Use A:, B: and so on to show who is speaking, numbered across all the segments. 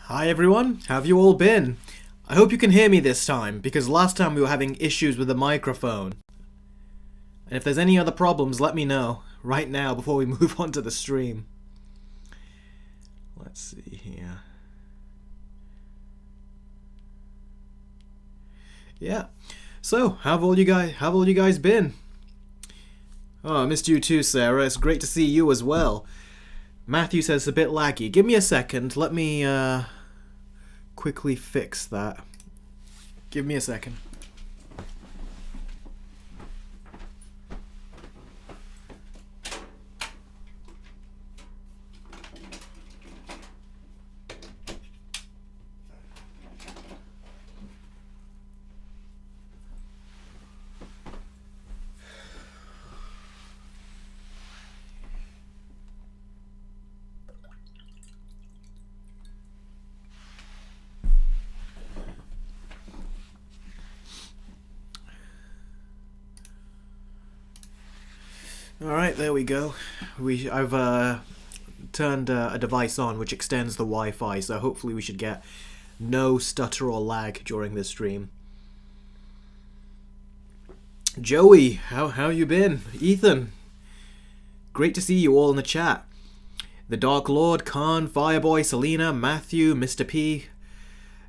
A: Hi everyone, how have you all been? I hope you can hear me this time, because last time we were having issues with the microphone. And if there's any other problems, let me know, right now, before we move on to the stream. Let's see here. Yeah, so, how have all you guys been? Oh, I missed you too, Sarah, it's great to see you as well. Matthew says it's a bit laggy. Give me a second, let me, quickly fix that. Give me a second. Alright, there we go. I've turned a device on which extends the Wi-Fi, so hopefully we should get no stutter or lag during this stream. Joey, how you been? Ethan, great to see you all in the chat. The Dark Lord, Khan, Fireboy, Selena, Matthew, Mr. P,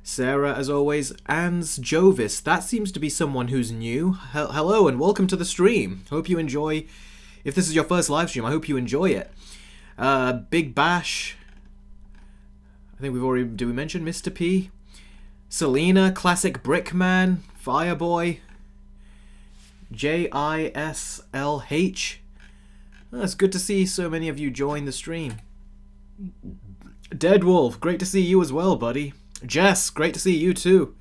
A: Sarah, as always, Ans, Jovis. That seems to be someone who's new. Hello and welcome to the stream. Hope you enjoy. If this is your first live stream, I hope you enjoy it. Big Bash. I think we've already... Did we mention Mr. P? Selena, Classic Brickman, Fireboy, JISLH. Oh, it's good to see so many of you join the stream. Deadwolf, great to see you as well, buddy. Jess, great to see you too.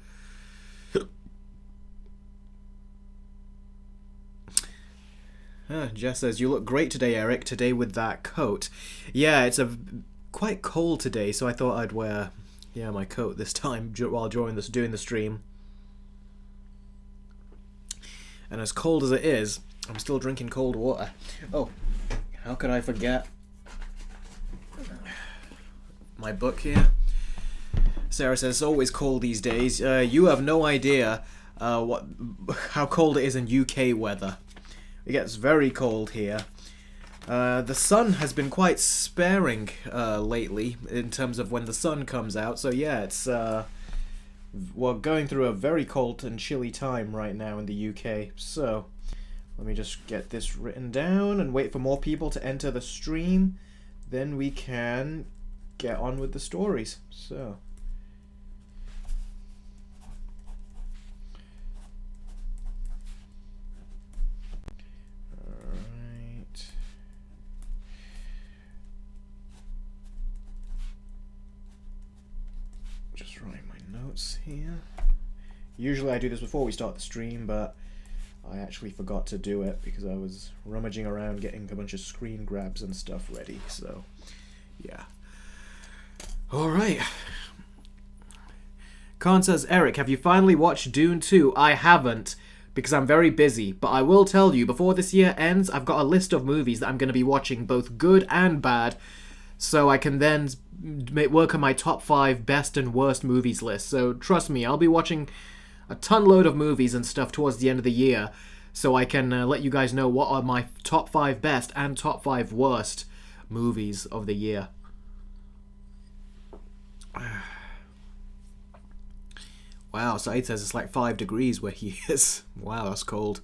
A: Jess says, you look great today, Eric, today with that coat. Yeah, it's quite cold today, so I thought I'd wear my coat this time while doing the stream. And as cold as it is, I'm still drinking cold water. Oh, how could I forget my book here? Sarah says, it's always cold these days. You have no idea how cold it is in UK weather. It gets very cold here. The sun has been quite sparing lately in terms of when the sun comes out. So yeah, it's we're going through a very cold and chilly time right now in the UK. So let me just get this written down and wait for more people to enter the stream. Then we can get on with the stories. So... here. Usually I do this before we start the stream, but I actually forgot to do it because I was rummaging around getting a bunch of screen grabs and stuff ready, so yeah. Alright. Khan says, Eric, have you finally watched Dune 2? I haven't, because I'm very busy, but I will tell you, before this year ends, I've got a list of movies that I'm going to be watching, both good and bad, so I can then work on my top 5 best and worst movies list. So trust me, I'll be watching a ton load of movies and stuff towards the end of the year, so I can let you guys know what are my top 5 best and top 5 worst movies of the year. Wow, Said says it's like 5 degrees where he is. Wow, that's cold.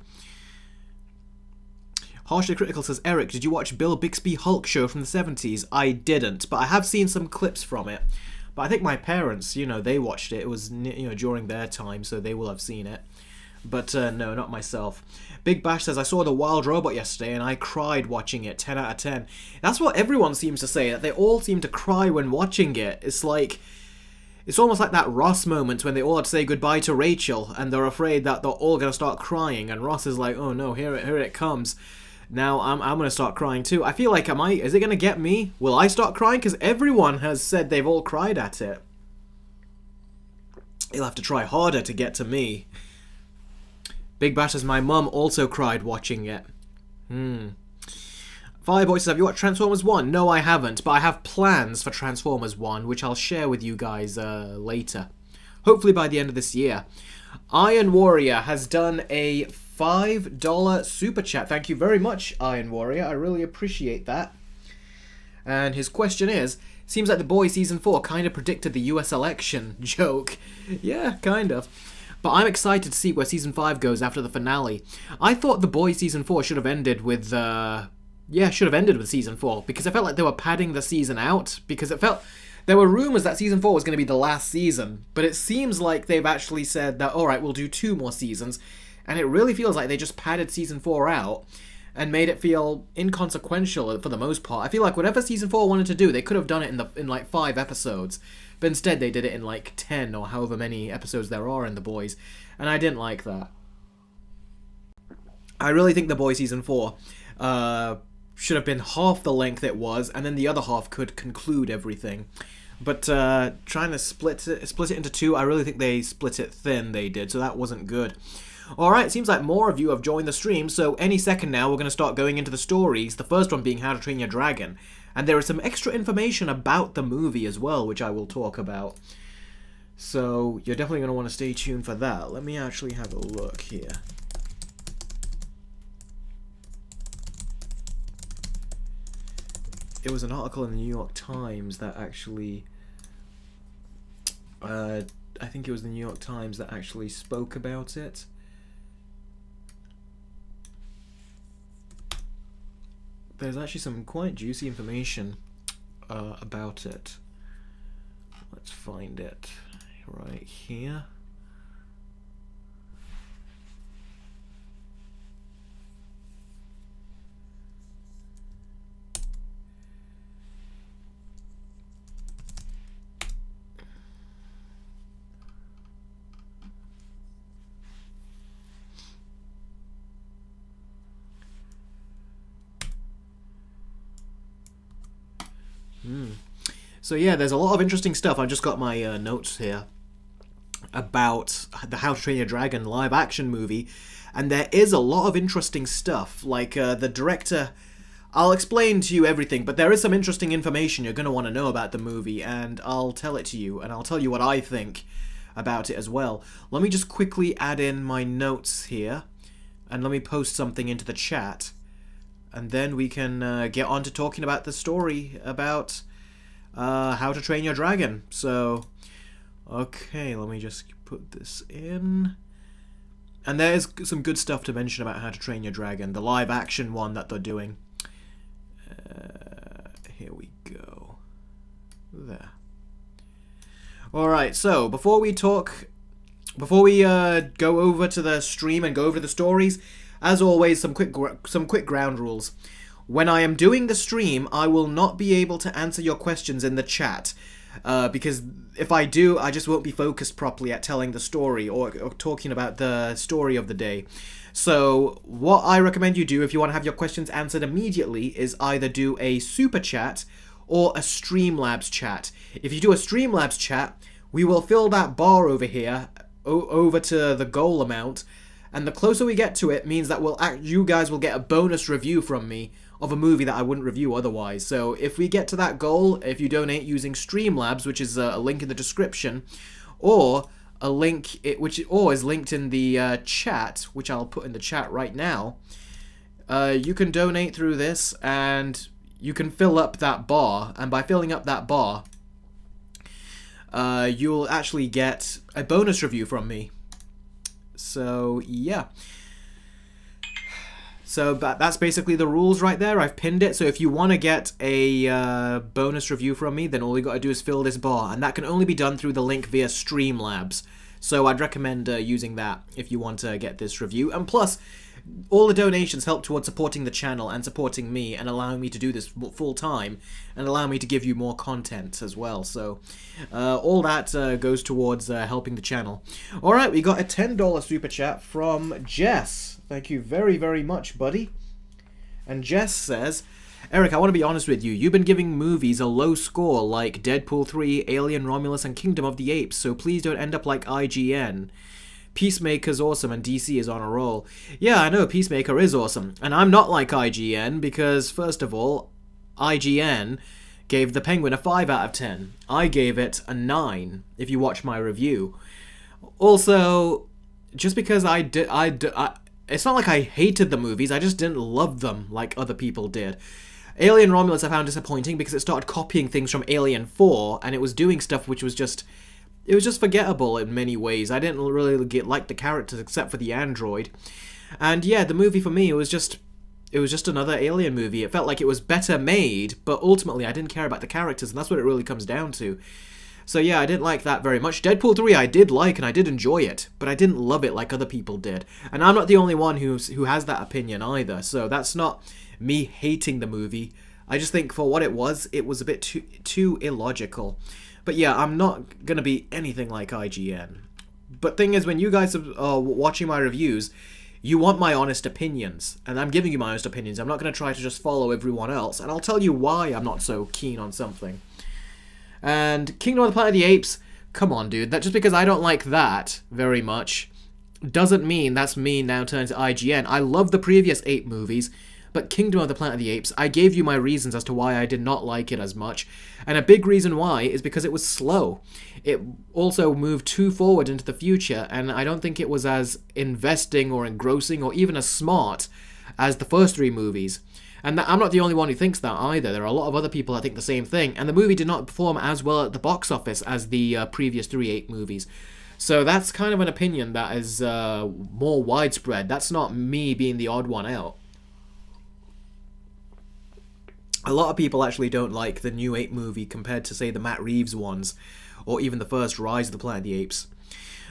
A: Harshly Critical says, Eric, did you watch Bill Bixby Hulk show from the 70s? I didn't, but I have seen some clips from it. But I think my parents, they watched it. It was, during their time, so they will have seen it. But no, not myself. Big Bash says, I saw The Wild Robot yesterday and I cried watching it. 10 out of 10. That's what everyone seems to say, that they all seem to cry when watching it. It's like... It's almost like that Ross moment when they all had to say goodbye to Rachel and they're afraid that they're all going to start crying. And Ross is like, oh no, here it comes. Now I'm going to start crying too. I feel like, is it going to get me? Will I start crying? Because everyone has said they've all cried at it. You'll have to try harder to get to me. Big Bash says, my mum also cried watching it. Fire Voices, have you watched Transformers 1? No, I haven't, but I have plans for Transformers 1, which I'll share with you guys later. Hopefully by the end of this year. Iron Warrior has done a $5 super chat. Thank you very much, Iron Warrior. I really appreciate that. And his question is, seems like The Boys Season 4 kind of predicted the US election. Joke. Yeah, kind of. But I'm excited to see where Season 5 goes after the finale. I thought The Boys Season 4 should have ended with, should have ended with Season 4, because I felt like they were padding the season out, because it felt... There were rumours that Season 4 was going to be the last season, but it seems like they've actually said that, alright, we'll do 2 more seasons, and it really feels like they just padded Season 4 out and made it feel inconsequential for the most part. I feel like whatever Season 4 wanted to do, they could have done it in like 5 episodes, but instead they did it in like 10 or however many episodes there are in The Boys, and I didn't like that. I really think The Boys Season 4 should have been half the length it was, and then the other half could conclude everything. But trying to split it into 2, I really think they split it thin, they did, so that wasn't good. Alright, seems like more of you have joined the stream, so any second now we're going to start going into the stories, the first one being How to Train Your Dragon. And there is some extra information about the movie as well, which I will talk about. So you're definitely going to want to stay tuned for that. Let me actually have a look here. It was an article in the New York Times that actually... I think it was the New York Times that actually spoke about it. There's actually some quite juicy information about it. Let's find it right here. So yeah, there's a lot of interesting stuff. I've just got my notes here about the How to Train Your Dragon live action movie, and there is a lot of interesting stuff. Like the director, I'll explain to you everything, but there is some interesting information you're going to want to know about the movie, and I'll tell it to you, and I'll tell you what I think about it as well. Let me just quickly add in my notes here, and let me post something into the chat, and then we can get on to talking about the story about How to Train Your Dragon. So, okay, let me just put this in. And there's some good stuff to mention about How to Train Your Dragon, the live action one that they're doing. Here we go. There. Alright, so before we go over to the stream and go over the stories, as always, some quick ground rules. When I am doing the stream, I will not be able to answer your questions in the chat, because if I do, I just won't be focused properly at telling the story or talking about the story of the day. So what I recommend you do if you want to have your questions answered immediately is either do a super chat or a Streamlabs chat. If you do a Streamlabs chat, we will fill that bar over here over to the goal amount, and the closer we get to it means that you guys will get a bonus review from me of a movie that I wouldn't review otherwise. So if we get to that goal, if you donate using Streamlabs, which is a link in the description, or a link which is linked in the chat, which I'll put in the chat right now, you can donate through this and you can fill up that bar, and by filling up that bar, you'll actually get a bonus review from me. So yeah, so that's basically the rules right there. I've pinned it, so if you want to get a bonus review from me, then all you got to do is fill this bar, and that can only be done through the link via Streamlabs. So I'd recommend using that if you want to get this review. And plus, all the donations help towards supporting the channel and supporting me and allowing me to do this full time and allow me to give you more content as well. So all that goes towards helping the channel. Alright, we got a $10 super chat from Jess. Thank you very, very much, buddy. And Jess says, Eric, I want to be honest with you. You've been giving movies a low score like Deadpool 3, Alien, Romulus, and Kingdom of the Apes, so please don't end up like IGN. Peacemaker's awesome and DC is on a roll. Yeah, I know Peacemaker is awesome. And I'm not like IGN because, first of all, IGN gave The Penguin a 5 out of 10. I gave it a 9, if you watch my review. Also, just because it's not like I hated the movies, I just didn't love them like other people did. Alien Romulus I found disappointing because it started copying things from Alien 4, and it was doing stuff which was just... It was just forgettable in many ways. I didn't really like the characters except for the android. And yeah, the movie for me, it was just another Alien movie. It felt like it was better made, but ultimately I didn't care about the characters, and that's what it really comes down to. So yeah, I didn't like that very much. Deadpool 3 I did like, and I did enjoy it, but I didn't love it like other people did. And I'm not the only one who has that opinion either, so that's not me hating the movie. I just think for what it was a bit too illogical. But yeah, I'm not going to be anything like IGN. But thing is, when you guys are watching my reviews, you want my honest opinions, and I'm giving you my honest opinions. I'm not going to try to just follow everyone else, and I'll tell you why I'm not so keen on something. And Kingdom of the Planet of the Apes, come on, dude. That just because I don't like that very much doesn't mean that's me now turning to IGN. I love the previous 8 movies, but Kingdom of the Planet of the Apes, I gave you my reasons as to why I did not like it as much. And a big reason why is because it was slow. It also moved too forward into the future, and I don't think it was as investing or engrossing or even as smart as the first 3 movies. And I'm not the only one who thinks that either. There are a lot of other people that think the same thing. And the movie did not perform as well at the box office as the previous 8 movies. So that's kind of an opinion that is more widespread. That's not me being the odd one out. A lot of people actually don't like the new 8 movie compared to, say, the Matt Reeves ones, or even the first Rise of the Planet of the Apes.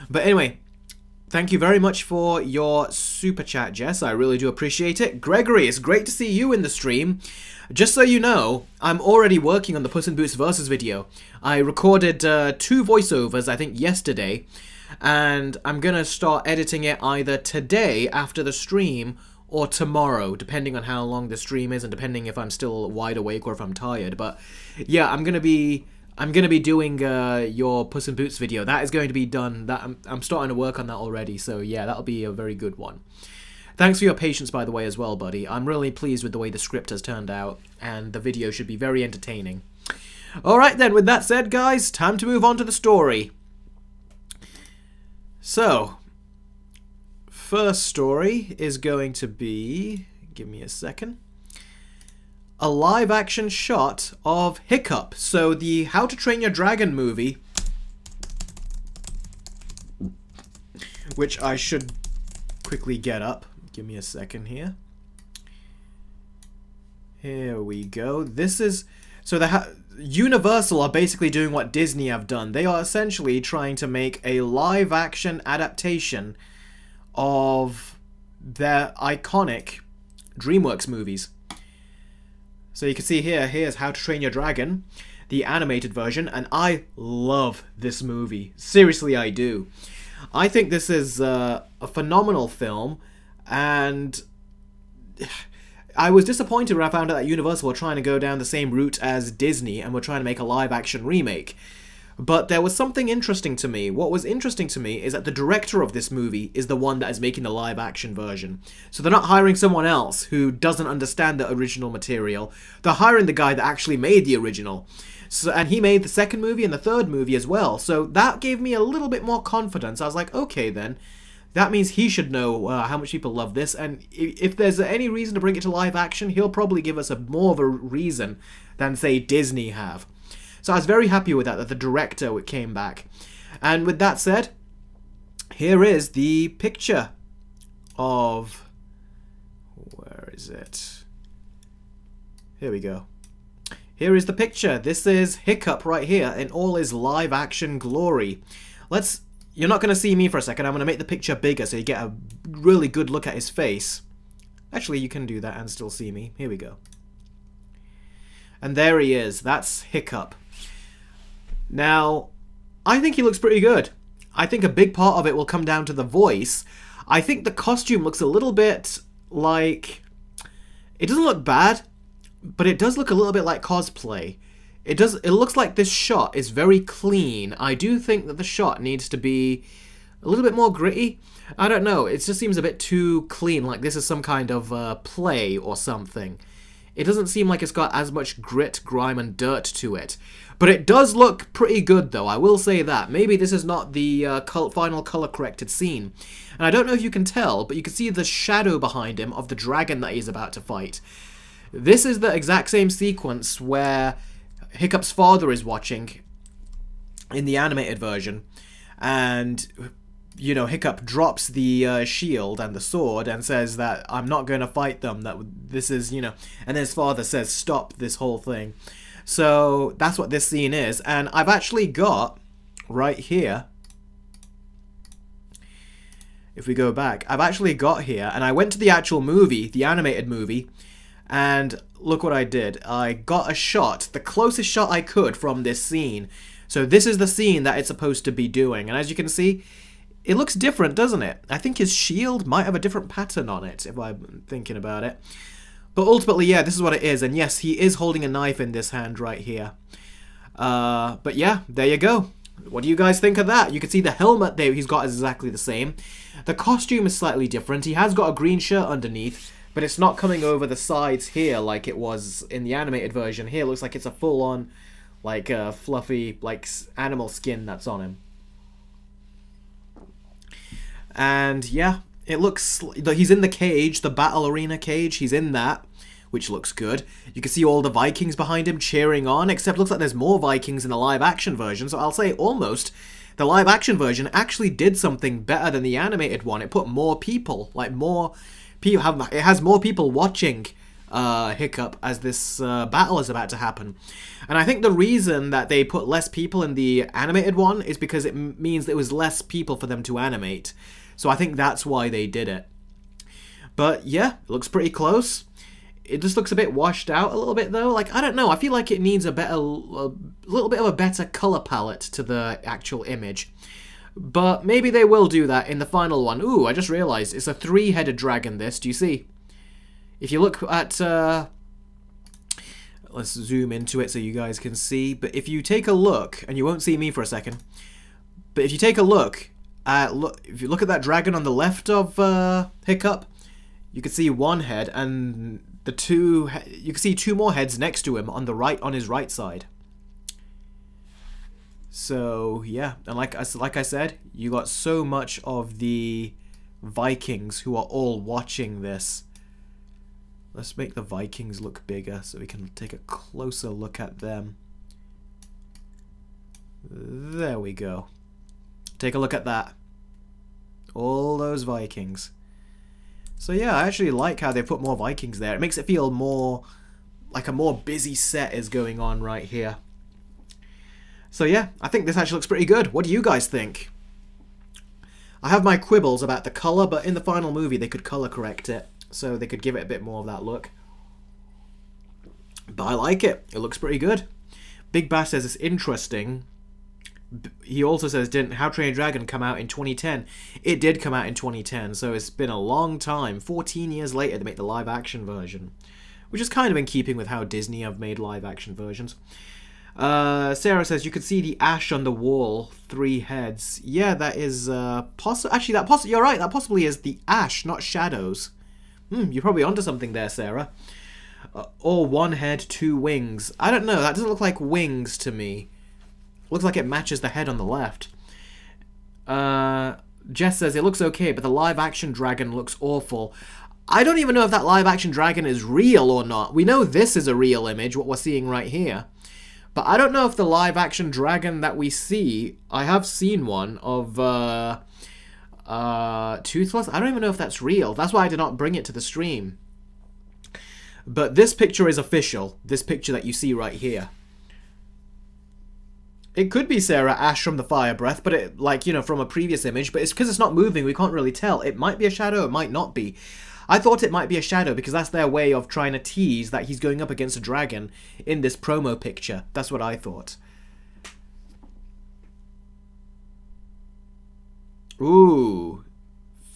A: But anyway, thank you very much for your super chat, Jess. I really do appreciate it. Gregory, it's great to see you in the stream. Just so you know, I'm already working on the Puss in Boots Versus video. I recorded 2 voiceovers, I think, yesterday, and I'm going to start editing it either today after the stream or tomorrow, depending on how long the stream is and depending if I'm still wide awake or if I'm tired. But yeah, I'm gonna be doing your Puss in Boots video. That is going to be done. I'm starting to work on that already. So yeah, that'll be a very good one. Thanks for your patience, by the way, as well, buddy. I'm really pleased with the way the script has turned out, and the video should be very entertaining. All right then. With that said, guys, time to move on to the story. So, first story is going to be, give me a second, a live-action shot of Hiccup. So the How to Train Your Dragon movie, which I should quickly get up. Give me a second here. Here we go. This is... So Universal are basically doing what Disney have done. They are essentially trying to make a live-action adaptation of their iconic DreamWorks movies. So you can see here's How to Train Your Dragon, the animated version, and I love this movie. Seriously, I do. I think this is a phenomenal film, and I was disappointed when I found out that Universal were trying to go down the same route as Disney and were trying to make a live-action remake. But there was something interesting to me. What was interesting to me is that the director of this movie is the one that is making the live-action version. So they're not hiring someone else who doesn't understand the original material. They're hiring the guy that actually made the original. So, and he made the second movie and the third movie as well. So that gave me a little bit more confidence. I was like, okay then. That means he should know how much people love this. And if there's any reason to bring it to live action, he'll probably give us more of a reason than, say, Disney have. So I was very happy with that the director came back. And with that said, here is the picture of... Where is it? Here we go. Here is the picture. This is Hiccup right here in all his live action glory. You're not going to see me for a second. I'm going to make the picture bigger so you get a really good look at his face. Actually, you can do that and still see me. Here we go. And there he is. That's Hiccup. Now, I think he looks pretty good. I think a big part of it will come down to the voice. I think the costume looks a little bit like... It doesn't look bad, but it does look a little bit like cosplay. It looks like this shot is very clean. I do think that the shot needs to be A little bit more gritty. I don't know. It just seems a bit too clean, like this is some kind of play or something. It doesn't seem like it's got as much grit, grime, and dirt to it. But it does look pretty good, though. I will say that. Maybe this is not the final color-corrected scene. And I don't know if you can tell, but you can see the shadow behind him of the dragon that he's about to fight. This is the exact same sequence where Hiccup's father is watching in the animated version. And, you know, Hiccup drops the shield and the sword and says that I'm not going to fight them. That this is, you know, and then his father says stop this whole thing. So that's what this scene is. And I've actually got right here, if we go back, I've actually got here, and I went to the actual movie, the animated movie, and look what I did. I got a shot, the closest shot I could from this scene. So this is the scene that it's supposed to be doing. And as you can see, it looks different, doesn't it? I think his shield might have a different pattern on it, if I'm thinking about it. But ultimately, yeah, this is what it is. And yes, he is holding a knife in this hand right here. But yeah, there you go. What do you guys think of that? You can see the helmet there he's got is exactly the same. The costume is slightly different. He has got a green shirt underneath, but it's not coming over the sides here like it was in the animated version. Here it looks like it's a full-on, like, fluffy, like, animal skin that's on him. And yeah, it looks, he's in the cage, the battle arena cage, he's in that, which looks good. You can see all the Vikings behind him cheering on, except it looks like there's more Vikings in the live action version, so I'll say almost, the live action version actually did something better than the animated one. It put more people, like more people, it has more people watching Hiccup as this battle is about to happen. And I think the reason that they put less people in the animated one is because it means there was less people for them to animate. So I think that's why they did it. But yeah, it looks pretty close. It just looks a bit washed out a little bit though. Like, I don't know, I feel like it needs a little bit of a better color palette to the actual image. But maybe they will do that in the final one. Ooh, I just realized it's a 3-headed dragon this, do you see? If you look at, let's zoom into it so you guys can see. But if you take a look, and you won't see me for a second, but if you take a look, if you look at that dragon on the left of Hiccup, you can see one head, and you can see 2 more heads next to him on the right, on his right side. So yeah, and like I said, you got so much of the Vikings who are all watching this. Let's make the Vikings look bigger so we can take a closer look at them. There we go. Take a look at that. All those Vikings. So yeah, I actually like how they put more Vikings there. It makes it feel more like a more busy set is going on right here. So yeah, I think this actually looks pretty good. What do you guys think? I have my quibbles about the color, but in the final movie they could color correct it, so they could give it a bit more of that look. But I like it. It looks pretty good. Big Bass says it's interesting. He also says, didn't How to Train Your Dragon come out in 2010? It did come out in 2010, so it's been a long time. 14 years later to make the live-action version, which is kind of in keeping with how Disney have made live-action versions. Sarah says, you could see the ash on the wall, 3 heads. Yeah, that is actually, you're right, that possibly is the ash, not shadows. You're probably onto something there, Sarah. Or 1 head, 2 wings. I don't know, that doesn't look like wings to me. Looks like it matches the head on the left. Jess says, it looks okay, but the live-action dragon looks awful. I don't even know if that live-action dragon is real or not. We know this is a real image, what we're seeing right here. But I don't know if the live-action dragon that we see... I have seen one of Toothless. I don't even know if that's real. That's why I did not bring it to the stream. But this picture is official. This picture that you see right here. It could be Sarah Ash from the Fire Breath, but it, like, you know, from a previous image, but it's because it's not moving, we can't really tell. It might be a shadow, it might not be. I thought it might be a shadow because that's their way of trying to tease that he's going up against a dragon in this promo picture. That's what I thought. Ooh.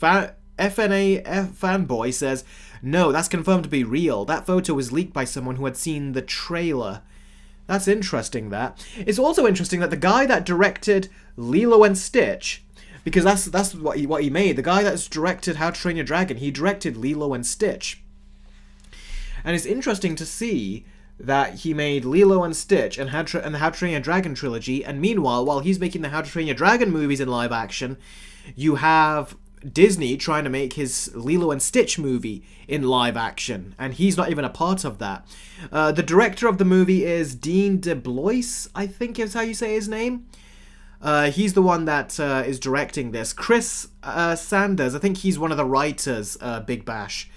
A: FNA Fanboy says, no, that's confirmed to be real. That photo was leaked by someone who had seen the trailer. That's interesting, that. It's also interesting that the guy that directed Lilo and Stitch, because that's what he made. The guy that's directed How to Train Your Dragon, he directed Lilo and Stitch. And it's interesting to see that he made Lilo and Stitch and the How to Train Your Dragon trilogy, and meanwhile, while he's making the How to Train Your Dragon movies in live action, you have Disney trying to make his Lilo and Stitch movie in live action, and he's not even a part of that. The director of the movie is Dean DeBlois, I think is how you say his name. He's the one that is directing this. Chris Sanders, I think he's one of the writers, Big Bash.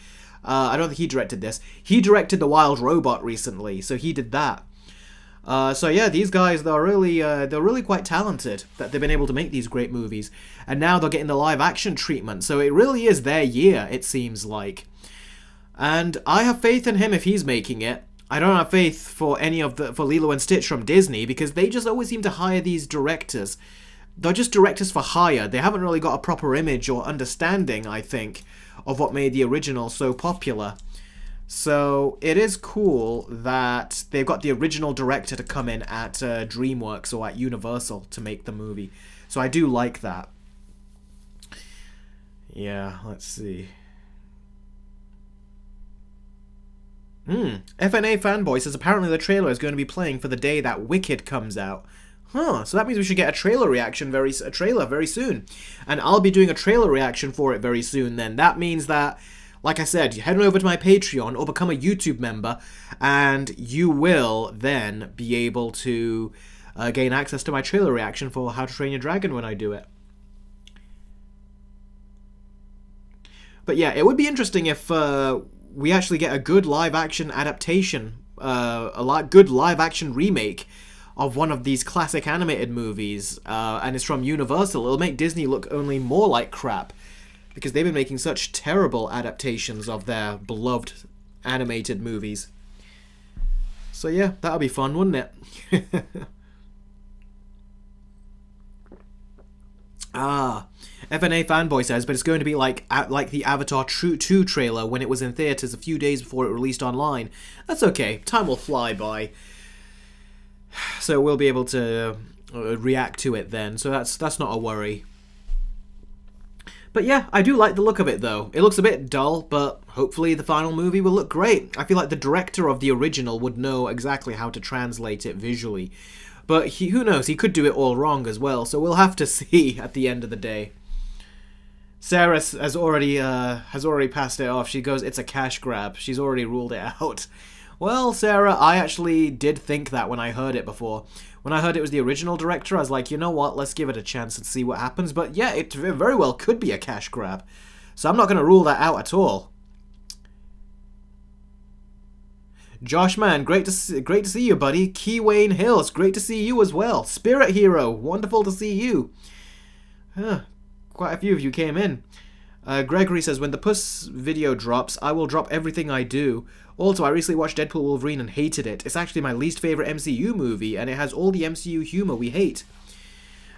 A: I don't think he directed this. He directed The Wild Robot recently, so he did that. So yeah, these guys, they're really quite talented that they've been able to make these great movies. And now they're getting the live action treatment, so it really is their year, it seems like. And I have faith in him if he's making it. I don't have faith for Lilo and Stitch from Disney, because they just always seem to hire these directors. They're just directors for hire. They haven't really got a proper image or understanding, I think, of what made the original so popular. So it is cool that they've got the original director to come in at DreamWorks or at Universal to make the movie. So I do like that. Yeah, let's see. FNA Fanboy says apparently the trailer is going to be playing for the day that Wicked comes out. Huh, so that means we should get a trailer very soon. And I'll be doing a trailer reaction for it very soon then. That means that, like I said, head on over to my Patreon or become a YouTube member, and you will then be able to gain access to my trailer reaction for How to Train Your Dragon when I do it. But yeah, it would be interesting if we actually get a good live-action adaptation, good live-action remake of one of these classic animated movies, and it's from Universal. It'll make Disney look only more like crap, because they've been making such terrible adaptations of their beloved animated movies. So yeah, that'll be fun, wouldn't it? FNA Fanboy says, but it's going to be like the Avatar 2 trailer when it was in theaters a few days before it released online. That's okay, time will fly by. So we'll be able to react to it then, so that's not a worry. But yeah, I do like the look of it though. It looks a bit dull, but hopefully the final movie will look great. I feel like the director of the original would know exactly how to translate it visually. But who knows, he could do it all wrong as well, so we'll have to see at the end of the day. Sarah has already passed it off. She goes, it's a cash grab. She's already ruled it out. Well, Sarah, I actually did think that when I heard it before. When I heard it was the original director, I was like, you know what, let's give it a chance and see what happens. But yeah, it very well could be a cash grab. So I'm not going to rule that out at all. Josh Man, great to see you, buddy. Key Wayne Hills, great to see you as well. Spirit Hero, wonderful to see you. Quite a few of you came in. Gregory says, when the Puss video drops, I will drop everything I do. Also, I recently watched Deadpool Wolverine and hated it. It's actually my least favourite MCU movie, and it has all the MCU humour we hate.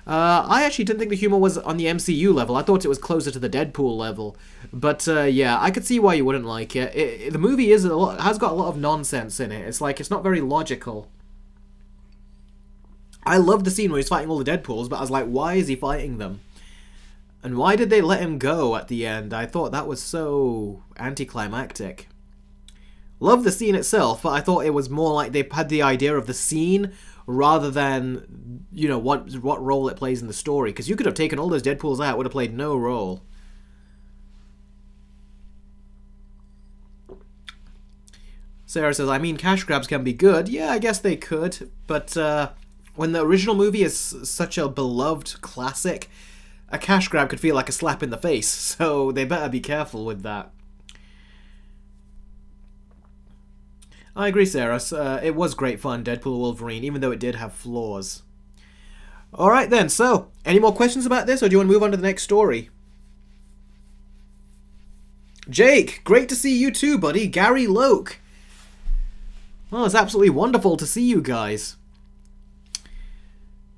A: I actually didn't think the humour was on the MCU level. I thought it was closer to the Deadpool level. But yeah, I could see why you wouldn't like it. The movie has got a lot of nonsense in it. It's like, it's not very logical. I loved the scene where he's fighting all the Deadpools, but I was like, why is he fighting them? And why did they let him go at the end? I thought that was so anticlimactic. Love the scene itself, but I thought it was more like they had the idea of the scene rather than, you know, what role it plays in the story. Because you could have taken all those Deadpools out, it would have played no role. Sarah says, I mean, cash grabs can be good. Yeah, I guess they could. But when the original movie is such a beloved classic, a cash grab could feel like a slap in the face. So they better be careful with that. I agree, Sarah. It was great fun, Deadpool Wolverine, even though it did have flaws. Alright then, so, any more questions about this, or do you want to move on to the next story? Jake, great to see you too, buddy. Gary Loke. Well, it's absolutely wonderful to see you guys.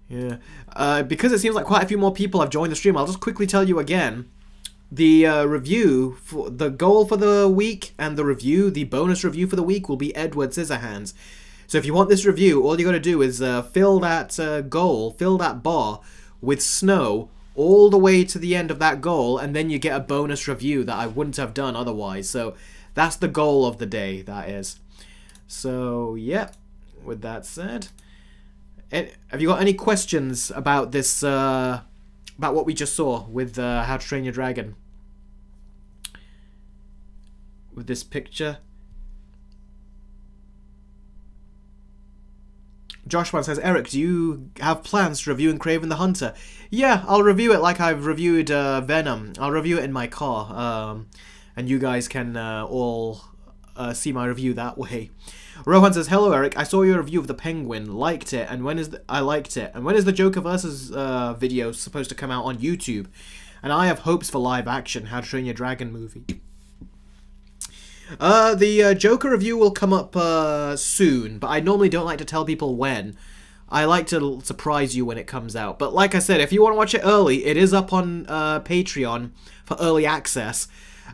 A: Yeah. Because it seems like quite a few more people have joined the stream, I'll just quickly tell you again. The review, for the goal for the week and the bonus review for the week will be Edward Scissorhands. So if you want this review, all you got to do is fill that bar with snow all the way to the end of that goal, and then you get a bonus review that I wouldn't have done otherwise. So that's the goal of the day, that is. So, yeah, with that said, have you got any questions about this, about what we just saw with How to Train Your Dragon? With this picture? Joshua says, Eric, do you have plans to review Kraven the Hunter? Yeah, I'll review it like I've reviewed Venom. I'll review it in my car, and you guys can all see my review that way. Rohan says, hello Eric, I saw your review of The Penguin, liked it, and I liked it. And when is the Joker versus video supposed to come out on YouTube? And I have hopes for live action How to Train Your Dragon movie. The Joker review will come up soon, but I normally don't like to tell people when. I like to surprise you when it comes out. But like I said, if you want to watch it early, it is up on Patreon for early access.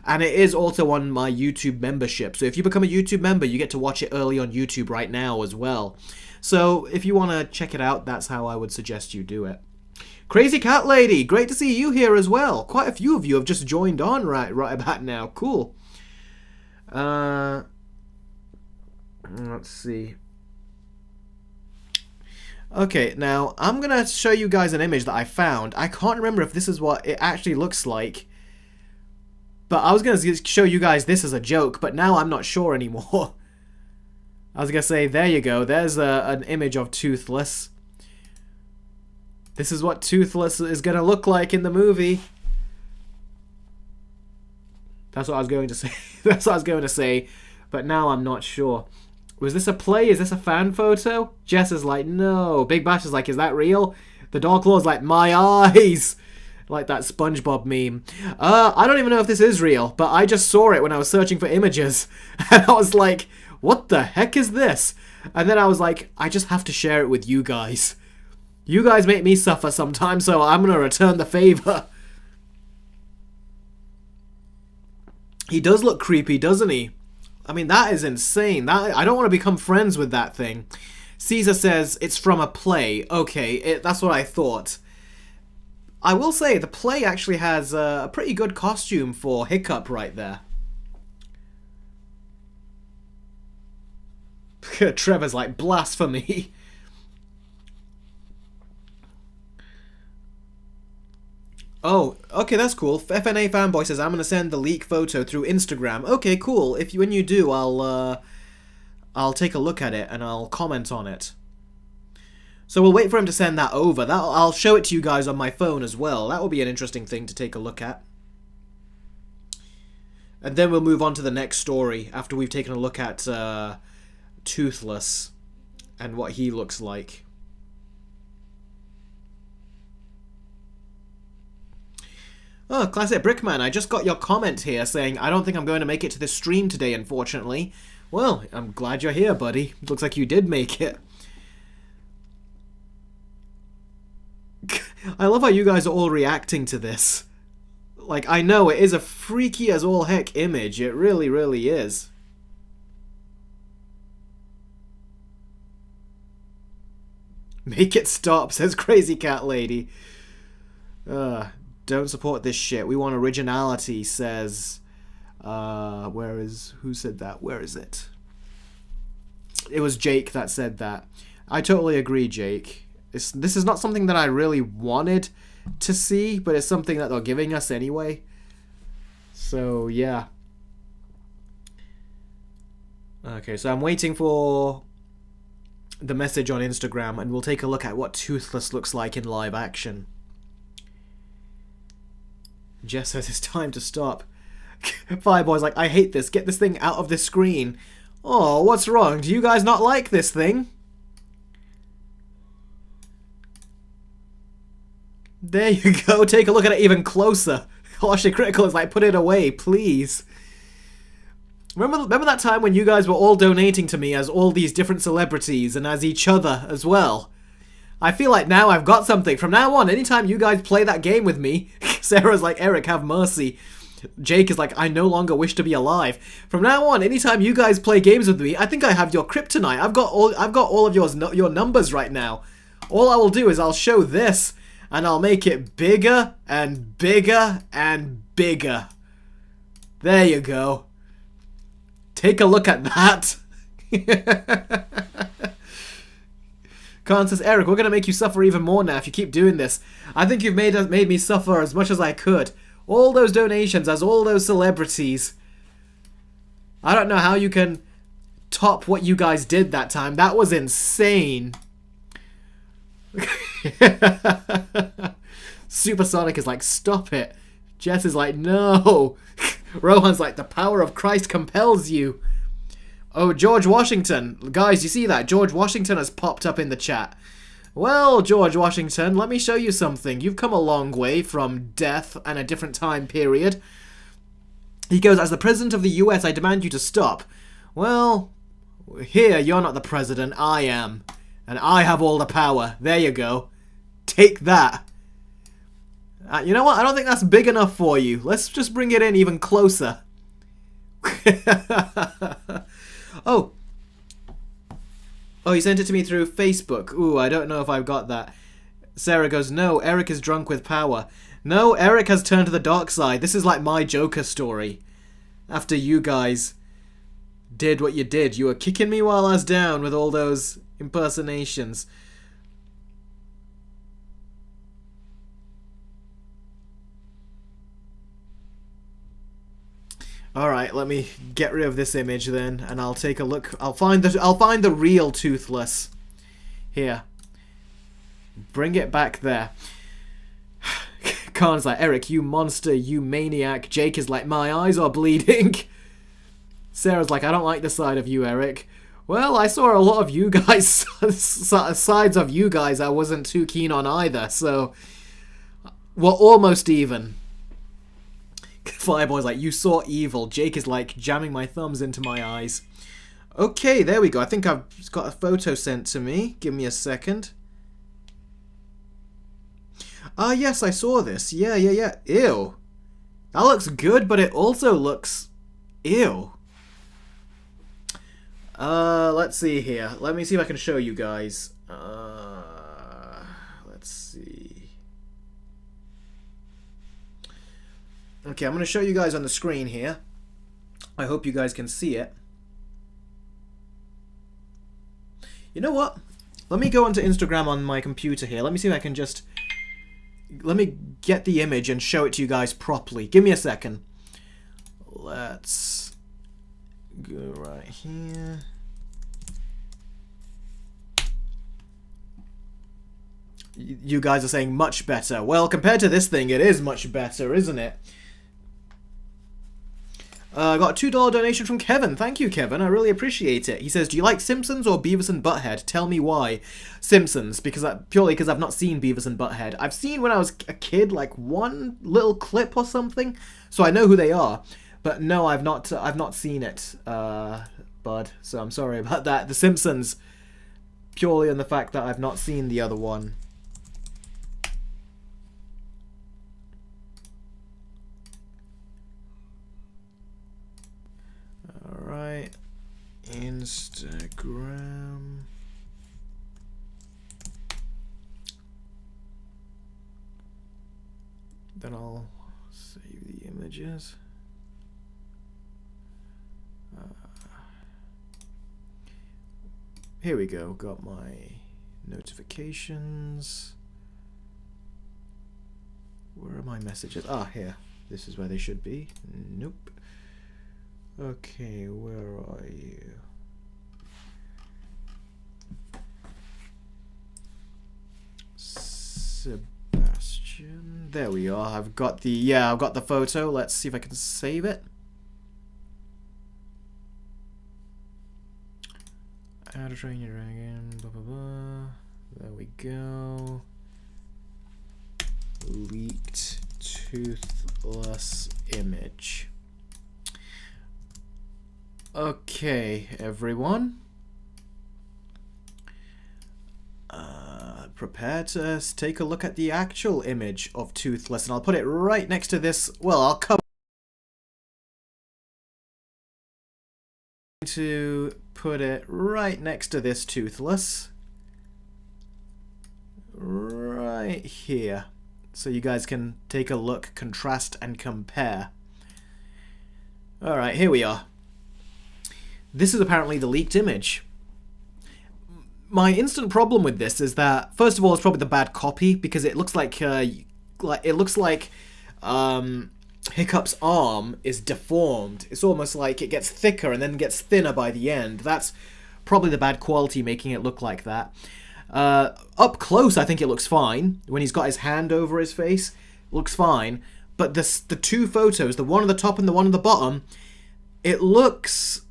A: And it is also on my YouTube membership. So if you become a YouTube member, you get to watch it early on YouTube right now as well. So if you want to check it out, that's how I would suggest you do it. Crazy Cat Lady, great to see you here as well. Quite a few of you have just joined on right about now. Cool. Let's see. Okay, now I'm going to show you guys an image that I found. I can't remember if this is what it actually looks like. But I was going to show you guys this as a joke, but now I'm not sure anymore. I was going to say, there you go. There's an image of Toothless. This is what Toothless is going to look like in the movie. That's what I was going to say. That's what I was going to say. But now I'm not sure. Was this a play? Is this a fan photo? Jess is like, no. Big Bash is like, is that real? The Dog Claw's like, my eyes. Like that SpongeBob meme. I don't even know if this is real, but I just saw it when I was searching for images. And I was like, what the heck is this? And then I was like, I just have to share it with you guys. You guys make me suffer sometimes, so I'm going to return the favor. He does look creepy, doesn't he? I mean, that is insane. I don't want to become friends with that thing. Caesar says it's from a play. Okay, that's what I thought. I will say, the play actually has a pretty good costume for Hiccup right there. Trevor's like, blasphemy. Oh, okay, that's cool. FNA Fanboy says, I'm going to send the leak photo through Instagram. Okay, cool. When you do, I'll take a look at it and I'll comment on it. So we'll wait for him to send that over. I'll show it to you guys on my phone as well. That will be an interesting thing to take a look at. And then we'll move on to the next story after we've taken a look at Toothless and what he looks like. Oh, Classic Brickman, I just got your comment here saying, I don't think I'm going to make it to this stream today, unfortunately. Well, I'm glad you're here, buddy. Looks like you did make it. I love how you guys are all reacting to this. Like, I know it is a freaky as all heck image. It really, really is. Make it stop, says Crazy Cat Lady. Don't support this shit. We want originality, says... who said that? Where is it? It was Jake that said that. I totally agree, Jake. This is not something that I really wanted to see, but it's something that they're giving us anyway. So, yeah. Okay, so I'm waiting for the message on Instagram, and we'll take a look at what Toothless looks like in live action. Jess says it's time to stop. Fireboy's like, I hate this. Get this thing out of this screen. Oh, what's wrong? Do you guys not like this thing? There you go. Take a look at it even closer. Harshly Critical is like, put it away, please. Remember that time when you guys were all donating to me as all these different celebrities and as each other as well? I feel like now I've got something. From now on, anytime you guys play that game with me, Sarah's like, Eric, have mercy. Jake is like, I no longer wish to be alive. From now on, anytime you guys play games with me, I think I have your kryptonite. I've got all of your numbers right now. All I will do is I'll show this, And I'll make it bigger and bigger and bigger. There you go. Take a look at that. Khan says, Eric, we're going to make you suffer even more now if you keep doing this. I think you've made me suffer as much as I could. All those donations, as all those celebrities. I don't know how you can top what you guys did that time. That was insane. Supersonic is like, stop it. Jess is like, no. Rohan's like, the power of Christ compels you. Oh, George Washington. Guys, you see that? George Washington has popped up in the chat. Well, George Washington, let me show you something. You've come a long way from death and a different time period. He goes, as the president of the US, I demand you to stop. Well, here, you're not the president. I am. And I have all the power. There you go. Take that. You know what? I don't think that's big enough for you. Let's just bring it in even closer. Oh. Oh, he sent it to me through Facebook. Ooh, I don't know if I've got that. Sarah goes, no, Eric is drunk with power. No, Eric has turned to the dark side. This is like my Joker story. After you guys did what you did. You were kicking me while I was down with all those impersonations. Alright, let me get rid of this image then, and I'll take a look. I'll find the real Toothless. Here. Bring it back there. Khan's like, Eric, you monster, you maniac. Jake is like, my eyes are bleeding. Sarah's like, I don't like the side of you, Eric. Well, I saw a lot of you guys, sides of you guys I wasn't too keen on either, so we're almost even. Fireboy's like, you saw evil. Jake is like, jamming my thumbs into my eyes. Okay, there we go. I think I've got a photo sent to me. Give me a second. Ah, yes, I saw this. Yeah. Ew. That looks good, but it also looks... Ew. Let's see here. Let me see if I can show you guys. Let's see. Okay, I'm going to show you guys on the screen here. I hope you guys can see it. You know what? Let me go onto Instagram on my computer here. Let me see if I can just... Let me get the image and show it to you guys properly. Give me a second. Let's go right here. You guys are saying much better. Well, compared to this thing, it is much better, isn't it? I got a $2 donation from Kevin. Thank you, Kevin. I really appreciate it. He says, do you like Simpsons or Beavis and Butthead? Tell me why. Simpsons, purely because I've not seen Beavis and Butthead. I've seen when I was a kid, like one little clip or something, so I know who they are. But no, I've not seen it, bud. So I'm sorry about that. The Simpsons, purely on the fact that I've not seen the other one. Alright, Instagram. Then I'll save the images. Here we go, got my notifications. Where are my messages? Ah, here. This is where they should be. Nope. Okay, where are you? Sebastian. There we are. I've got the photo. Let's see if I can save it. How to train your dragon. Blah blah blah. There we go. Leaked Toothless image. Okay, everyone. Prepare to take a look at the actual image of Toothless, and I'll put it right next to this. Well, I'll cover to put it right next to this Toothless. Right right here, so you guys can take a look, contrast, and compare. Alright, here we are. This is apparently the leaked image. My instant problem with this is that, first of all, it's probably the bad copy, because it looks like Hiccup's arm is deformed. It's almost like it gets thicker and then gets thinner by the end. That's probably the bad quality making it look like that. Up close, I think it looks fine. When he's got his hand over his face, it looks fine. But the two photos, the one on the top and the one on the bottom, it looks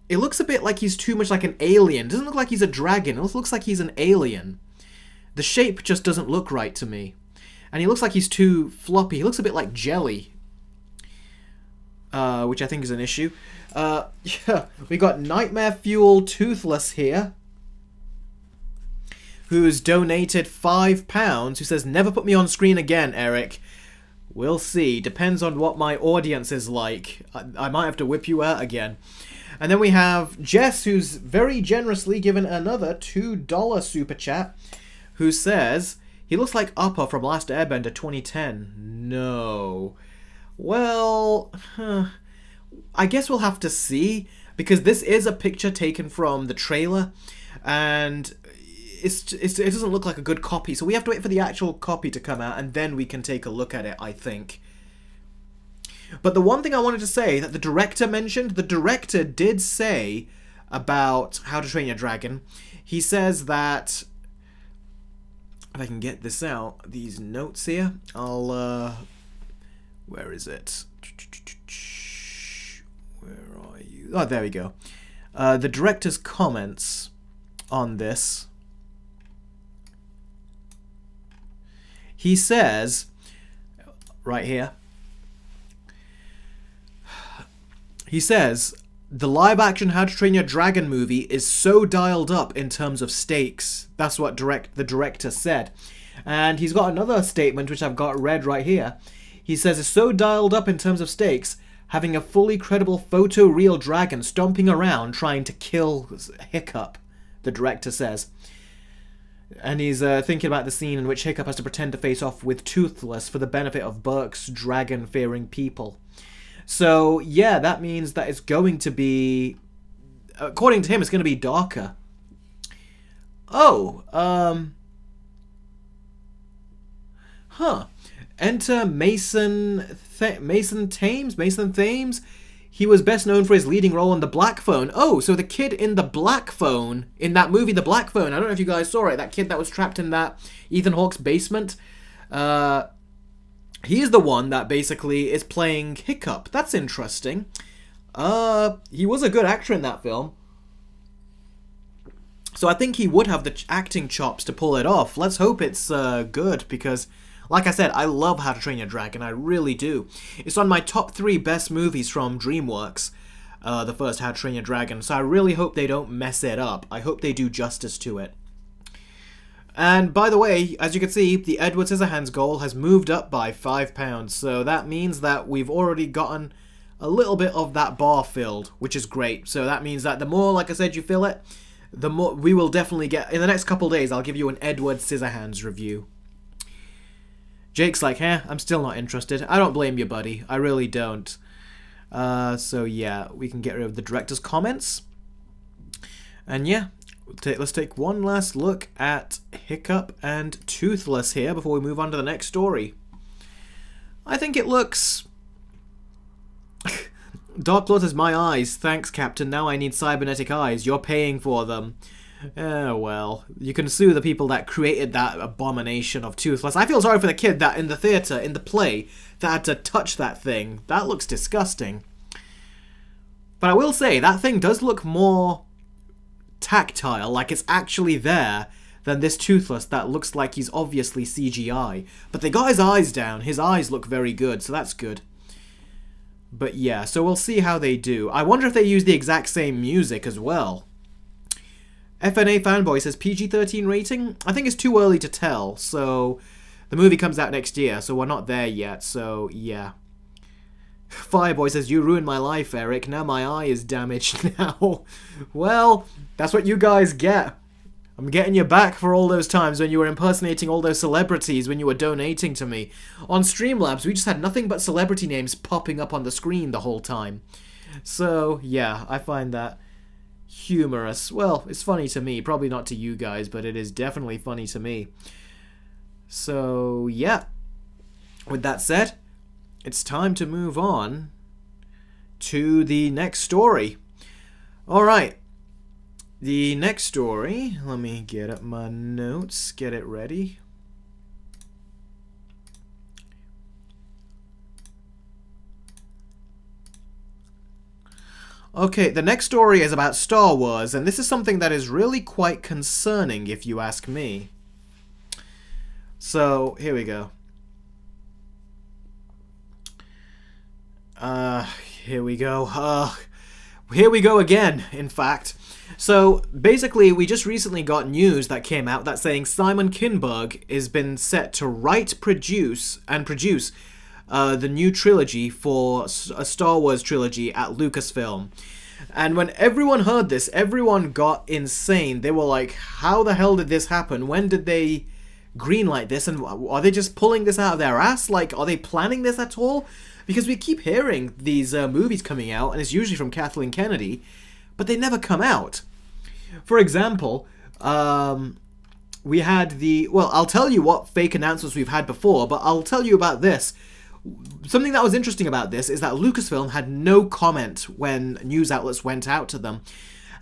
A: a bit like he's too much like an alien. It doesn't look like he's a dragon. It looks like he's an alien. The shape just doesn't look right to me. And he looks like he's too floppy. He looks a bit like jelly. Which I think is an issue. Yeah, we got Nightmare Fuel Toothless here, who's donated £5, who says, never put me on screen again, Eric. We'll see. Depends on what my audience is like. I might have to whip you out again. And then we have Jess, who's very generously given another $2 super chat, who says, he looks like Appa from Last Airbender 2010. No. Well, I guess we'll have to see, because this is a picture taken from the trailer, and it doesn't look like a good copy, so we have to wait for the actual copy to come out, and then we can take a look at it, I think. But the one thing I wanted to say that the director mentioned, the director did say about How to Train Your Dragon, he says that, if I can get this out, these notes here, I'll, where is it? Where are you? Oh, there we go. The director's comments on this. He says, right here, he says, the live-action How to Train Your Dragon movie is so dialed up in terms of stakes. That's what the director said. And he's got another statement, which I've got read right here. He says, it's so dialed up in terms of stakes, having a fully credible photo-real dragon stomping around trying to kill Hiccup, the director says. And he's thinking about the scene in which Hiccup has to pretend to face off with Toothless for the benefit of Burke's dragon-fearing people. So, yeah, that means that it's going to be... According to him, it's going to be darker. Oh, huh. Enter Mason Thames. He was best known for his leading role in The Black Phone. Oh, so the kid in The Black Phone, in that movie The Black Phone, I don't know if you guys saw it, that kid that was trapped in that Ethan Hawke's basement, he's the one that basically is playing Hiccup. That's interesting. He was a good actor in that film. So I think he would have the acting chops to pull it off. Let's hope it's good, because... like I said, I love How to Train Your Dragon, I really do. It's on my top 3 best movies from DreamWorks, the first How to Train Your Dragon, so I really hope they don't mess it up. I hope they do justice to it. And by the way, as you can see, the Edward Scissorhands goal has moved up by £5, so that means that we've already gotten a little bit of that bar filled, which is great. So that means that the more, like I said, you fill it, the more we will definitely get... in the next couple days, I'll give you an Edward Scissorhands review. Jake's like, I'm still not interested. I don't blame you, buddy. I really don't. So yeah, we can get rid of the director's comments. And yeah, let's take one last look at Hiccup and Toothless here before we move on to the next story. I think it looks... Dark Lord has my eyes. Thanks, Captain. Now I need cybernetic eyes. You're paying for them. Well, you can sue the people that created that abomination of Toothless. I feel sorry for the kid that in the theatre, in the play, that had to touch that thing. That looks disgusting. But I will say, that thing does look more tactile, like it's actually there, than this Toothless that looks like he's obviously CGI. But they got his eyes down. His eyes look very good, so that's good. But yeah, so we'll see how they do. I wonder if they use the exact same music as well. FNA Fanboy says PG-13 rating? I think it's too early to tell, so the movie comes out next year, so we're not there yet, so yeah. Fireboy says, you ruined my life, Eric. Now my eye is damaged now. Well, that's what you guys get. I'm getting you back for all those times when you were impersonating all those celebrities when you were donating to me. On Streamlabs, we just had nothing but celebrity names popping up on the screen the whole time. So, yeah, I find that humorous. Well, it's funny to me. Probably not to you guys, but it is definitely funny to me. So, yeah. With that said, it's time to move on to the next story. Alright. The next story, let me get up my notes, get it ready. Okay, the next story is about Star Wars, and this is something that is really quite concerning, if you ask me. So, here we go. Here we go. Here we go again, in fact. So, basically, we just recently got news that came out that's saying Simon Kinberg has been set to write, produce the new trilogy for a Star Wars trilogy at Lucasfilm. And when everyone heard this, everyone got insane. They were like, how the hell did this happen? When did they greenlight this? And are they just pulling this out of their ass? Like, are they planning this at all? Because we keep hearing these movies coming out, and it's usually from Kathleen Kennedy, but they never come out. For example, we had the... Well, I'll tell you what fake announcements we've had before, but I'll tell you about this. Something that was interesting about this is that Lucasfilm had no comment when news outlets went out to them.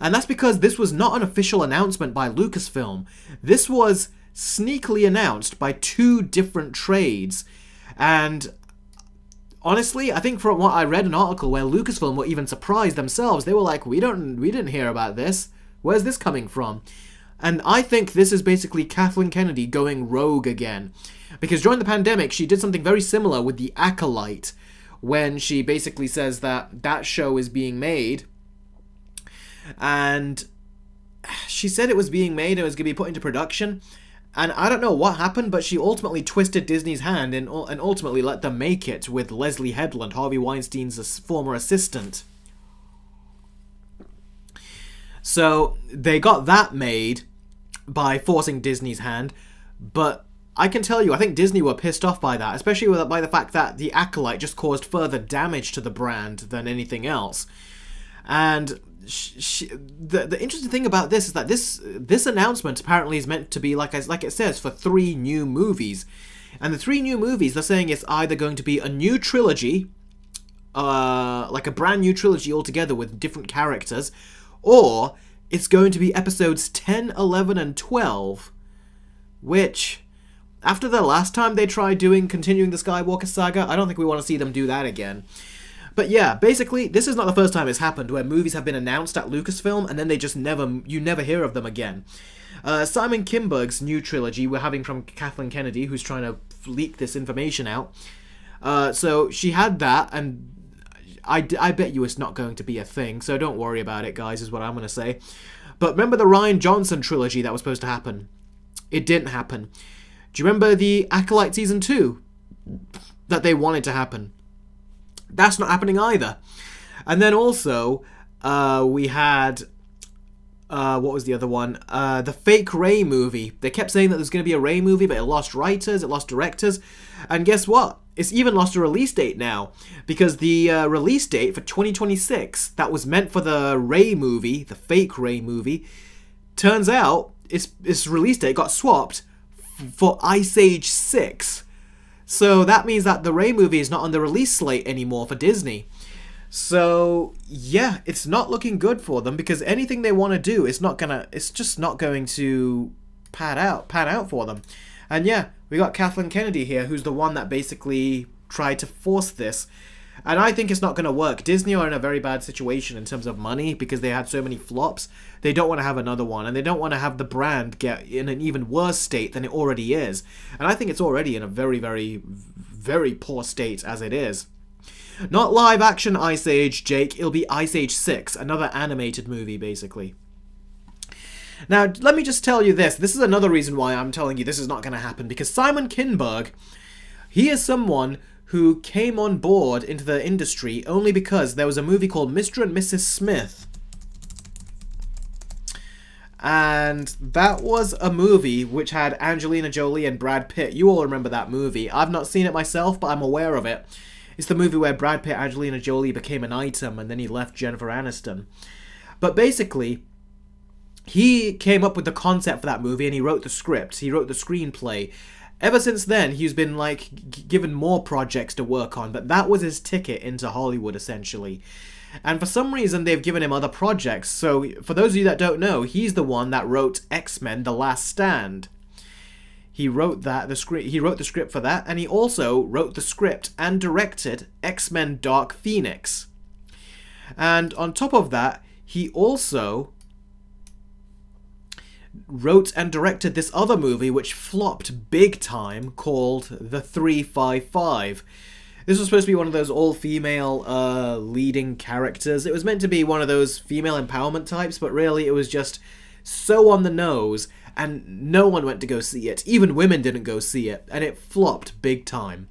A: And that's because this was not an official announcement by Lucasfilm. This was sneakily announced by two different trades. And honestly, I think from what I read an article where Lucasfilm were even surprised themselves. They were like, we didn't hear about this. Where's this coming from? And I think this is basically Kathleen Kennedy going rogue again. Because during the pandemic, she did something very similar with The Acolyte, when she basically says that that show is being made. And she said it was being made and it was going to be put into production. And I don't know what happened, but she ultimately twisted Disney's hand and ultimately let them make it with Leslie Headland, Harvey Weinstein's former assistant. So they got that made by forcing Disney's hand, but I can tell you, I think Disney were pissed off by that, especially by the fact that The Acolyte just caused further damage to the brand than anything else. And the interesting thing about this is that this announcement apparently is meant to be, like it says, for 3 new movies. And the 3 new movies, they're saying it's either going to be a new trilogy, like a brand new trilogy altogether with different characters, or it's going to be episodes 10, 11, and 12, which, after the last time they tried continuing the Skywalker saga, I don't think we want to see them do that again. But yeah, basically, this is not the first time it's happened where movies have been announced at Lucasfilm and then they just you never hear of them again. Simon Kinberg's new trilogy, we're having from Kathleen Kennedy, who's trying to leak this information out. So she had that, and I bet you it's not going to be a thing, so don't worry about it, guys, is what I'm going to say. But remember the Rian Johnson trilogy that was supposed to happen? It didn't happen. Do you remember the Acolyte Season 2 that they wanted to happen? That's not happening either. And then also, we had... what was the other one? The fake Rey movie. They kept saying that there's going to be a Rey movie, but it lost writers, it lost directors. And guess what? It's even lost a release date now. Because the release date for 2026, that was meant for the Rey movie, the fake Rey movie, turns out its release date got swapped for Ice Age 6. So that means that the Rey movie is not on the release slate anymore for Disney. So yeah, it's not looking good for them, because anything they want to do it's just not going to pan out for them. And yeah, we got Kathleen Kennedy here, who's the one that basically tried to force this. And I think it's not going to work. Disney are in a very bad situation in terms of money because they had so many flops. They don't want to have another one, and they don't want to have the brand get in an even worse state than it already is. And I think it's already in a very, very, very poor state as it is. Not live action Ice Age, Jake. It'll be Ice Age 6, another animated movie, basically. Now, let me just tell you this. This is another reason why I'm telling you this is not going to happen, because Simon Kinberg, he is someone who came on board into the industry only because there was a movie called Mr. and Mrs. Smith. And that was a movie which had Angelina Jolie and Brad Pitt. You all remember that movie. I've not seen it myself, but I'm aware of it. It's the movie where Brad Pitt and Angelina Jolie became an item and then he left Jennifer Aniston. But basically, he came up with the concept for that movie and he wrote the script. He wrote the screenplay. Ever since then, he's been given more projects to work on, but that was his ticket into Hollywood, essentially. And for some reason, they've given him other projects. So, for those of you that don't know, he's the one that wrote X-Men: The Last Stand. He wrote He wrote the script for that, and he also wrote the script and directed X-Men: Dark Phoenix. And on top of that, he also wrote and directed this other movie which flopped big time called The 355. This was supposed to be one of those all-female leading characters. It was meant to be one of those female empowerment types, but really it was just so on the nose, and no one went to go see it. Even women didn't go see it, and it flopped big time.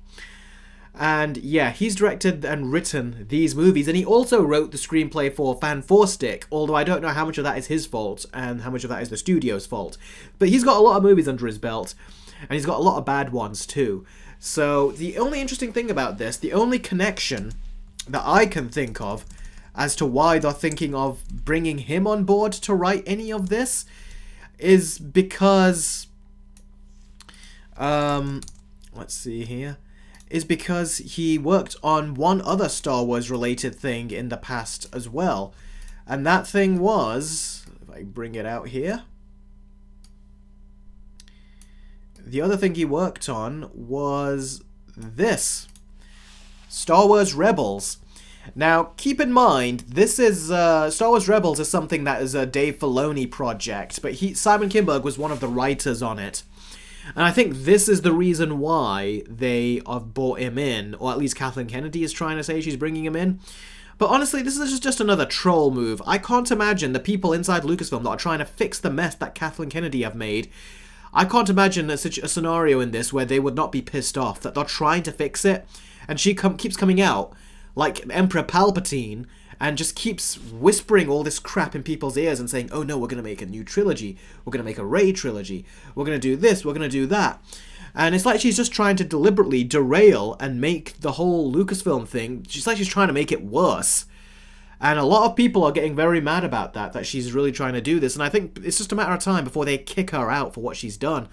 A: And yeah, he's directed and written these movies, and he also wrote the screenplay for Fan 4 Stick, although I don't know how much of that is his fault and how much of that is the studio's fault. But he's got a lot of movies under his belt, and he's got a lot of bad ones too. So the only interesting thing about this, the only connection that I can think of as to why they're thinking of bringing him on board to write any of this is because, let's see here, is because he worked on one other Star Wars related thing in the past as well. And that thing was, if I bring it out here, the other thing he worked on was this, Star Wars Rebels. Now, keep in mind, this is, Star Wars Rebels is something that is a Dave Filoni project, but Simon Kinberg was one of the writers on it. And I think this is the reason why they have brought him in, or at least Kathleen Kennedy is trying to say she's bringing him in. But honestly, this is just another troll move. I can't imagine the people inside Lucasfilm that are trying to fix the mess that Kathleen Kennedy have made. I can't imagine a scenario in this where they would not be pissed off, that they're trying to fix it, and she keeps coming out like Emperor Palpatine, and just keeps whispering all this crap in people's ears and saying, oh no, we're going to make a new trilogy, we're going to make a Rey trilogy, we're going to do this, we're going to do that. And it's like she's just trying to deliberately derail and make the whole Lucasfilm thing, it's like she's trying to make it worse. And a lot of people are getting very mad about that she's really trying to do this. And I think it's just a matter of time before they kick her out for what she's done.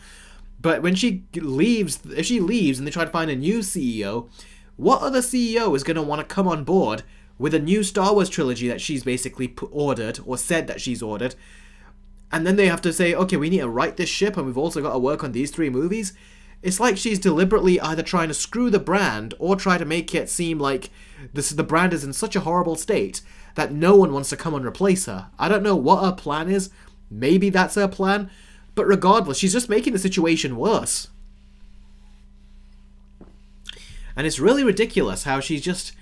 A: But when she leaves, if she leaves and they try to find a new CEO, what other CEO is going to want to come on board with a new Star Wars trilogy that she's basically ordered, or said that she's ordered, and then they have to say, okay, we need to right this ship and we've also got to work on these 3 movies? It's like she's deliberately either trying to screw the brand or try to make it seem like the brand is in such a horrible state that no one wants to come and replace her. I don't know what her plan is. Maybe that's her plan. But regardless, she's just making the situation worse. And it's really ridiculous how she just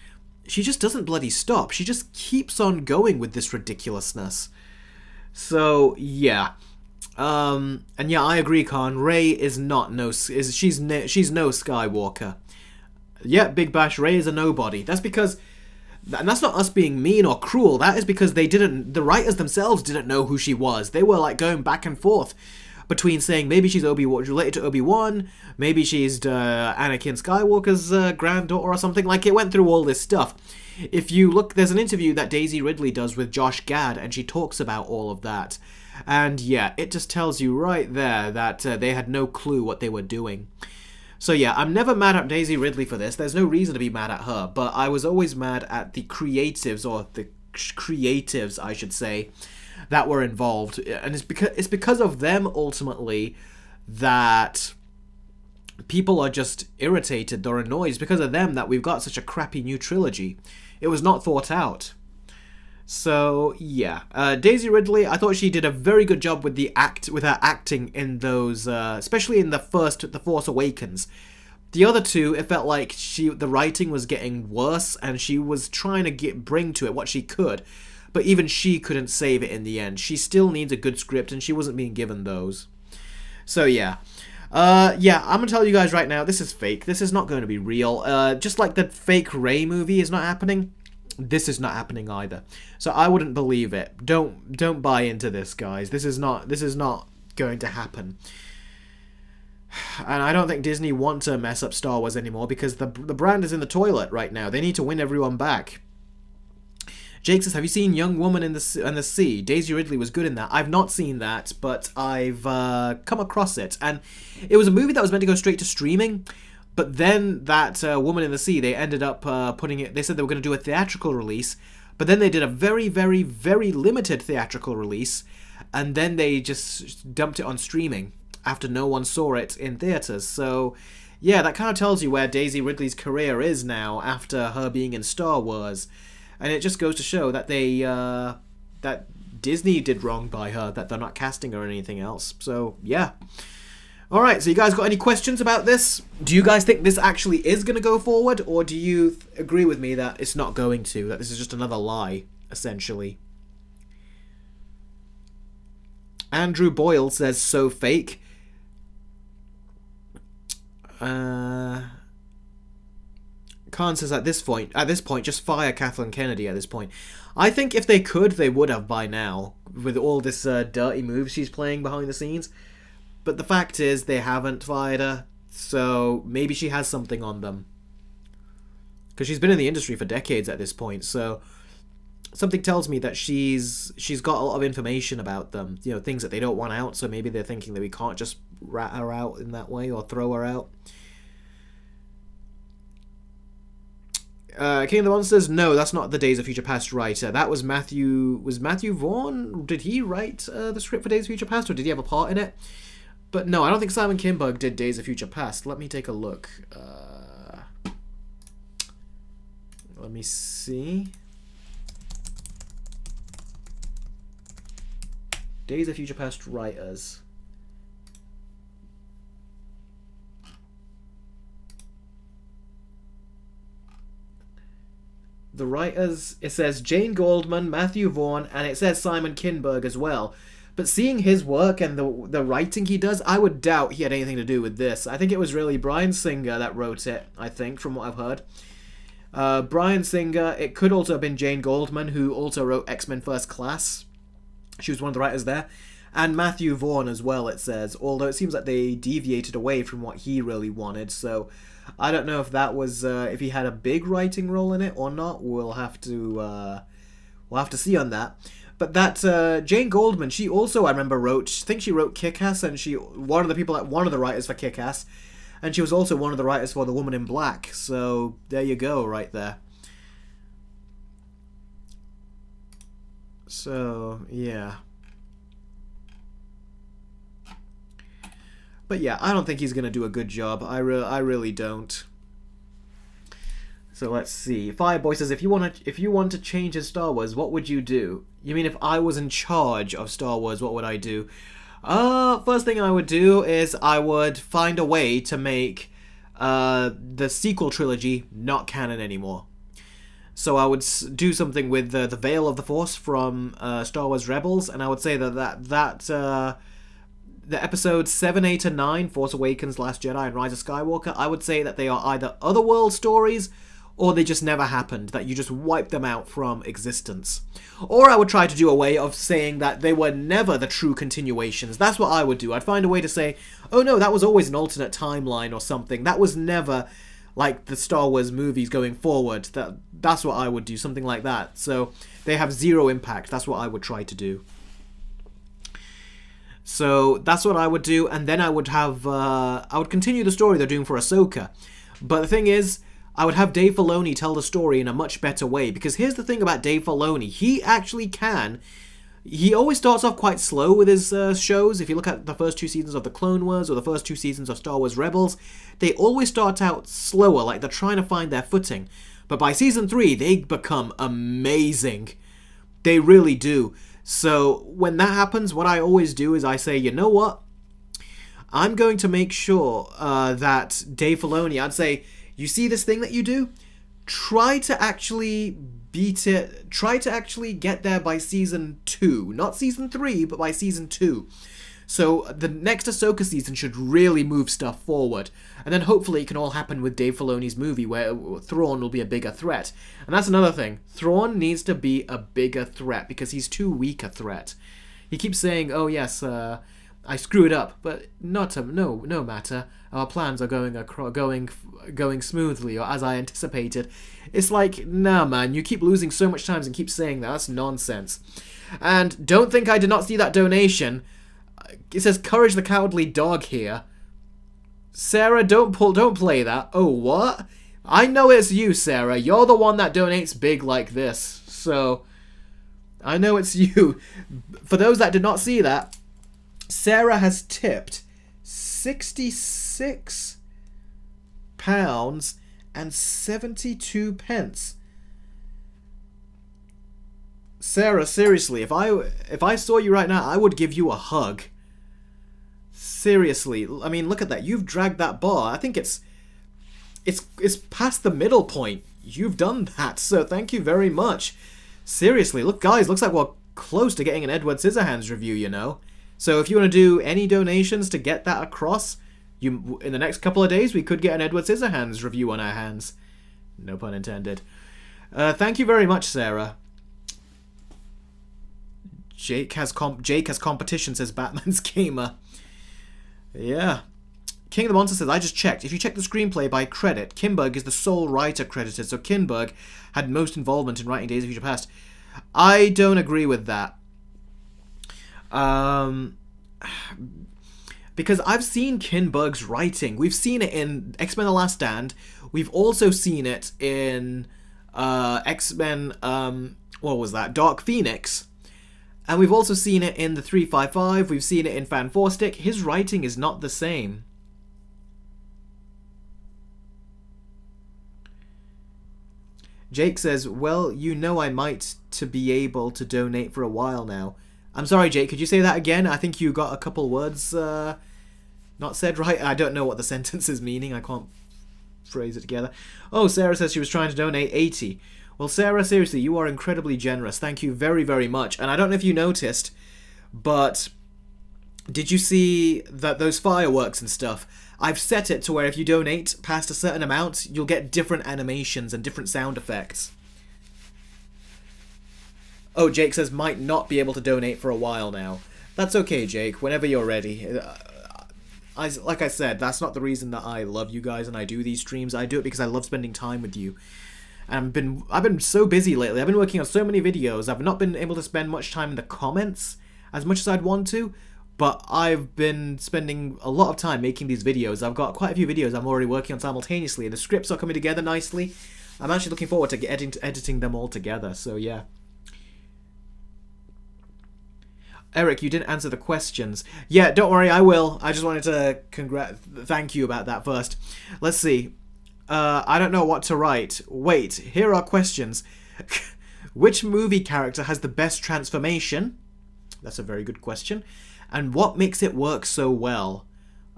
A: doesn't bloody stop. She just keeps on going with this ridiculousness. So, yeah. And yeah, I agree, Khan. Rey is not she's no Skywalker. Yeah, Big Bash, Rey is a nobody. That's because, and that's not us being mean or cruel, that is because the writers themselves didn't know who she was. They were like going back and forth between saying maybe she's related to Obi-Wan, maybe she's Anakin Skywalker's granddaughter or something. Like, it went through all this stuff. If you look, there's an interview that Daisy Ridley does with Josh Gad, and she talks about all of that. And yeah, it just tells you right there that they had no clue what they were doing. So yeah, I'm never mad at Daisy Ridley for this. There's no reason to be mad at her, but I was always mad at the creatives, or the creatives, I should say, that were involved. And it's because of them, ultimately, that people are just irritated, they're annoyed. It's because of them that we've got such a crappy new trilogy. It was not thought out. So yeah, Daisy Ridley, I thought she did a very good job with her acting in those, especially in the Force Awakens. The other two, it felt like the writing was getting worse, and she was trying to bring to it what she could, but even she couldn't save it in the end. She still needs a good script, and she wasn't being given those. So yeah. Yeah, I'm gonna tell you guys right now, this is fake. This is not going to be real. Just like the fake Rey movie is not happening. this is not happening either. So I wouldn't believe it. Don't buy into this, guys. This is not going to happen. And I don't think Disney want to mess up Star Wars anymore, because the brand is in the toilet right now. They need to win everyone back. Jake says, have you seen Young Woman in the Sea? Daisy Ridley was good in that. I've not seen that, but I've come across it. And it was a movie that was meant to go straight to streaming, but then that Woman in the Sea, they ended up putting it... They said they were going to do a theatrical release, but then they did a very, very, very limited theatrical release, and then they just dumped it on streaming after no one saw it in theaters. So, yeah, that kind of tells you where Daisy Ridley's career is now after her being in Star Wars. And it just goes to show that that Disney did wrong by her, that they're not casting her or anything else. So, yeah. Alright, so you guys got any questions about this? Do you guys think this actually is going to go forward? Or do you agree with me that it's not going to? That this is just another lie, essentially? Andrew Boyle says, so fake. Khan says at this point, just fire Kathleen Kennedy at this point. I think if they could, they would have by now, with all this dirty moves she's playing behind the scenes. But the fact is, they haven't fired her, so maybe she has something on them. Because she's been in the industry for decades at this point, so something tells me that she's got a lot of information about them, you know, things that they don't want out, so maybe they're thinking that we can't just rat her out in that way or throw her out. King of the Monsters, no, that's not the Days of Future Past writer. That was Matthew Vaughn? Did he write the script for Days of Future Past, or did he have a part in it? But no, I don't think Simon Kinberg did Days of Future Past. Let me take a look. Let me see. Days of Future Past writers. The writers, it says Jane Goldman, Matthew Vaughn, and it says Simon Kinberg as well. But seeing his work and the writing he does, I would doubt he had anything to do with this. I think it was really Bryan Singer that wrote it, I think, from what I've heard. Bryan Singer, it could also have been Jane Goldman, who also wrote X-Men First Class. She was one of the writers there. And Matthew Vaughn as well, it says. Although it seems like they deviated away from what he really wanted, so I don't know if that was if he had a big writing role in it or not. We'll have to see on that. But that Jane Goldman, she also, I remember, I think she wrote Kick-Ass, and one of the writers for Kick-Ass, and she was also one of the writers for The Woman in Black. So there you go, right there. So yeah. But yeah, I don't think he's gonna do a good job. I really don't. So let's see. Fireboy says, if you want to change his Star Wars, what would you do? You mean if I was in charge of Star Wars, what would I do? First thing I would do is I would find a way to make the sequel trilogy not canon anymore. So I would do something with the Veil of the Force from Star Wars Rebels, and I would say that the episodes 7, 8, and 9, Force Awakens, Last Jedi, and Rise of Skywalker, I would say that they are either otherworld stories, or they just never happened, that you just wiped them out from existence. Or I would try to do a way of saying that they were never the true continuations. That's what I would do. I'd find a way to say, oh no, that was always an alternate timeline or something. That was never like the Star Wars movies going forward. That's what I would do, something like that. So they have zero impact. That's what I would try to do. So that's what I would do, and then I would have I would continue the story they're doing for Ahsoka. But the thing is, I would have Dave Filoni tell the story in a much better way, because here's the thing about Dave Filoni. He actually can. He always starts off quite slow with his shows. If you look at the first 2 seasons of The Clone Wars or the first 2 seasons of Star Wars Rebels, they always start out slower, like they're trying to find their footing. But by season 3, they become amazing. They really do. So when that happens, what I always do is I say, you know what? I'm going to make sure that Dave Filoni, I'd say, you see this thing that you do? Try to actually beat it. Try to actually get there by season 2. Not season 3, but by season 2. So the next Ahsoka season should really move stuff forward. And then hopefully it can all happen with Dave Filoni's movie where Thrawn will be a bigger threat. And that's another thing. Thrawn needs to be a bigger threat because he's too weak a threat. He keeps saying, oh yes, I screwed up, but no matter. Our plans are going smoothly, or as I anticipated. It's like, nah man, you keep losing so much times and keep saying that. That's nonsense. And don't think I did not see that donation. It says Courage the Cowardly Dog here. Sarah, don't play that. Oh, what? I know it's you, Sarah. You're the one that donates big like this. So, I know it's you. For those that did not see that, Sarah has tipped £66.72. Sarah, seriously, if I saw you right now, I would give you a hug. Seriously, I mean, look at that. You've dragged that bar. I think it's past the middle point. You've done that, so thank you very much. Seriously, look, guys, looks like we're close to getting an Edward Scissorhands review, you know. So if you want to do any donations to get that across, in the next couple of days, we could get an Edward Scissorhands review on our hands. No pun intended. Thank you very much, Sarah. Jake has competition, says Batman's Gamer. Yeah. King of the Monster says, I just checked. If you check the screenplay by credit, Kinberg is the sole writer credited, so Kinberg had most involvement in writing Days of Future Past. I don't agree with that. Because I've seen Kinberg's writing. We've seen it in X-Men The Last Stand. We've also seen it in X-Men, what was that? Dark Phoenix. And we've also seen it in the 355. We've seen it in Fan 4 Stick. His writing is not the same. Jake says, well, you know I might to be able to donate for a while now. I'm sorry, Jake, could you say that again? I think you got a couple words not said right. I don't know what the sentence is meaning. I can't phrase it together. Oh, Sarah says she was trying to donate 80. Well, Sarah, seriously, you are incredibly generous. Thank you very, very much. And I don't know if you noticed, but did you see that those fireworks and stuff? I've set it to where if you donate past a certain amount, you'll get different animations and different sound effects. Oh, Jake says might not be able to donate for a while now. That's okay, Jake. Whenever you're ready. Like I said, that's not the reason that I love you guys and I do these streams. I do it because I love spending time with you. And I've been so busy lately. I've been working on so many videos. I've not been able to spend much time in the comments as much as I'd want to. But I've been spending a lot of time making these videos. I've got quite a few videos I'm already working on simultaneously. And the scripts are coming together nicely. I'm actually looking forward to editing them all together. So yeah. Eric, you didn't answer the questions. Yeah, don't worry, I will. I just wanted to thank you about that first. Let's see. I don't know what to write. Wait, here are questions. Which movie character has the best transformation? That's a very good question. And what makes it work so well?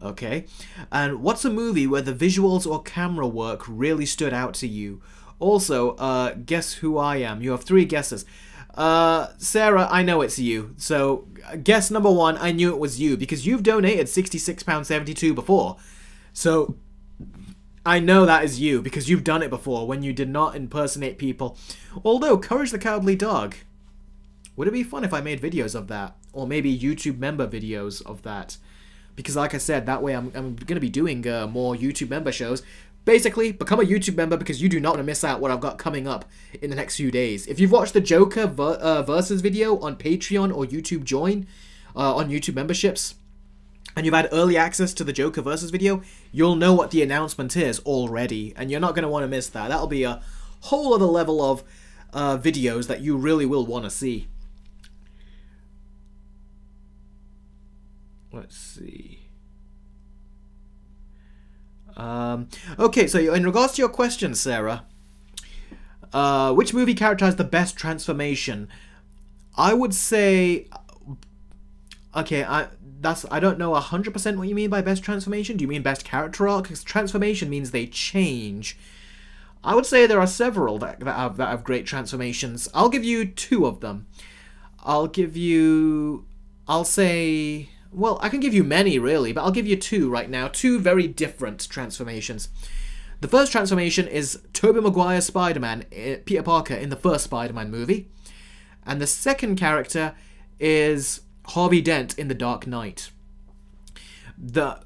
A: Okay. And what's a movie where the visuals or camera work really stood out to you? Also, guess who I am? You have 3 guesses. Sarah, I know it's you. So, guess number 1, I knew it was you because you've donated £66.72 before. So, I know that is you because you've done it before when you did not impersonate people. Although, Courage the Cowardly Dog. Would it be fun if I made videos of that? Or maybe YouTube member videos of that? Because like I said, that way I'm going to be doing more YouTube member shows. Basically, become a YouTube member because you do not want to miss out what I've got coming up in the next few days. If you've watched the Joker versus video on Patreon or YouTube Join on YouTube memberships, and you've had early access to the Joker versus video, you'll know what the announcement is already, and you're not going to want to miss that. That'll be a whole other level of videos that you really will want to see. Let's see. Okay, so in regards to your question, Sarah, which movie character has the best transformation? I would say, okay, I don't know 100% what you mean by best transformation. Do you mean best character arc? Because transformation means they change. I would say there are several that have great transformations. I'll give you 2 of them. I'll say, Well, I can give you many, really, but I'll give you two right now. Two very different transformations. The first transformation is Tobey Maguire's Spider-Man, Peter Parker, in the first Spider-Man movie. And the second character is Harvey Dent in The Dark Knight.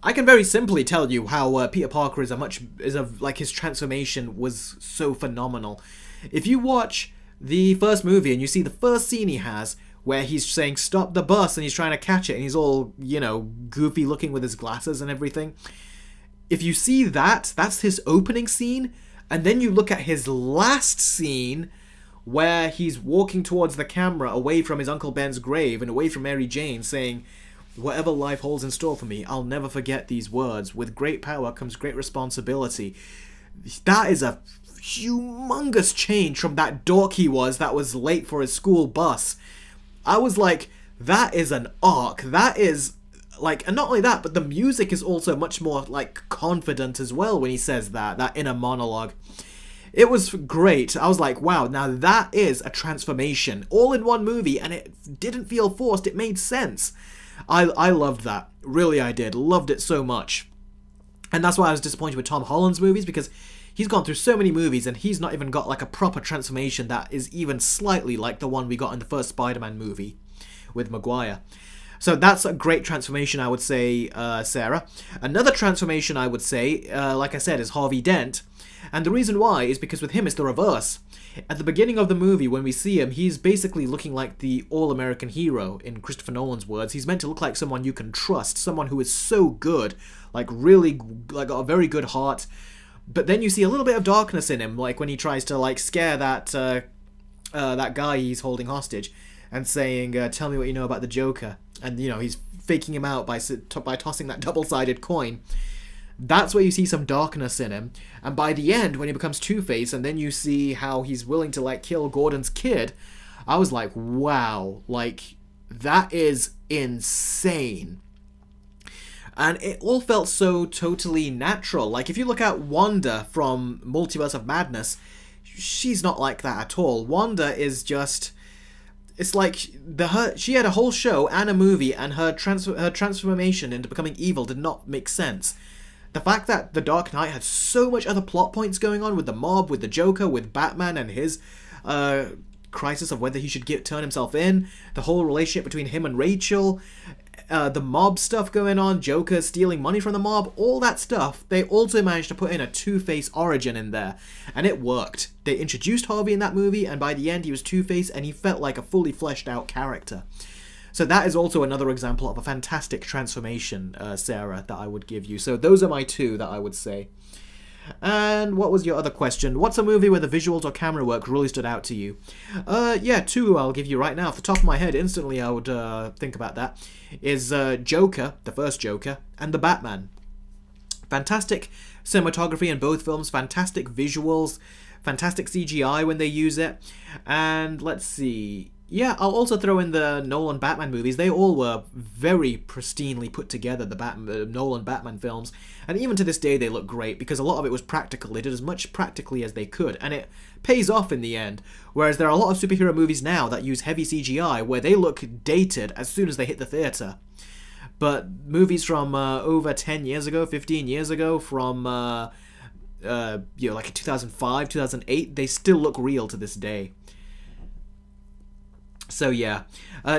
A: I can very simply tell you how Peter Parker his transformation was so phenomenal. If you watch the first movie and you see the first scene he has, where he's saying stop the bus and he's trying to catch it and he's all, goofy looking with his glasses and everything. If you see that, that's his opening scene, and then you look at his last scene where he's walking towards the camera away from his Uncle Ben's grave and away from Mary Jane, saying, whatever life holds in store for me, I'll never forget these words. With great power comes great responsibility. That is a humongous change from that dork he was that was late for his school bus. I was like, that is an arc. That is, and not only that, but the music is also much more, confident as well when he says that inner monologue. It was great. I was like, wow, now that is a transformation. All in one movie, and it didn't feel forced. It made sense. I loved that. Really, I did. Loved it so much. And that's why I was disappointed with Tom Holland's movies, because he's gone through so many movies and he's not even got a proper transformation that is even slightly like the one we got in the first Spider-Man movie with Maguire. So that's a great transformation, I would say, Sarah. Another transformation, I would say, like I said, is Harvey Dent. And the reason why is because with him it's the reverse. At the beginning of the movie, when we see him, he's basically looking like the all-American hero, in Christopher Nolan's words. He's meant to look like someone you can trust, someone who is so good, really, got a very good heart. But then you see a little bit of darkness in him, when he tries to, scare that guy he's holding hostage, and saying, tell me what you know about the Joker. And, he's faking him out by tossing that double-sided coin. That's where you see some darkness in him. And by the end, when he becomes Two-Face, and then you see how he's willing to, kill Gordon's kid, I was like, wow, that is insane. And it all felt so totally natural. If you look at Wanda from Multiverse of Madness, she's not like that at all. Wanda is just... It's she had a whole show and a movie, and her transformation into becoming evil did not make sense. The fact that The Dark Knight had so much other plot points going on with the mob, with the Joker, with Batman and his crisis of whether he should turn himself in, the whole relationship between him and Rachel, the mob stuff going on, Joker stealing money from the mob, all that stuff, they also managed to put in a Two-Face origin in there. And it worked. They introduced Harvey in that movie, and by the end he was Two-Face, and he felt like a fully fleshed out character. So that is also another example of a fantastic transformation, Sarah, that I would give you. So those are my two that I would say. And what was your other question? What's a movie where the visuals or camera work really stood out to you? Yeah, two I'll give you right now. Off the top of my head, instantly I would think about that. Is Joker, the first Joker, and The Batman. Fantastic cinematography in both films, fantastic visuals, fantastic CGI when they use it. And let's see... Yeah, I'll also throw in the Nolan Batman movies. They all were very pristinely put together, the Nolan Batman films. And even to this day, they look great, because a lot of it was practical. They did as much practically as they could, and it pays off in the end. Whereas there are a lot of superhero movies now that use heavy CGI, where they look dated as soon as they hit the theatre. But movies from over 10 years ago, 15 years ago, from, 2005, 2008, they still look real to this day. So yeah,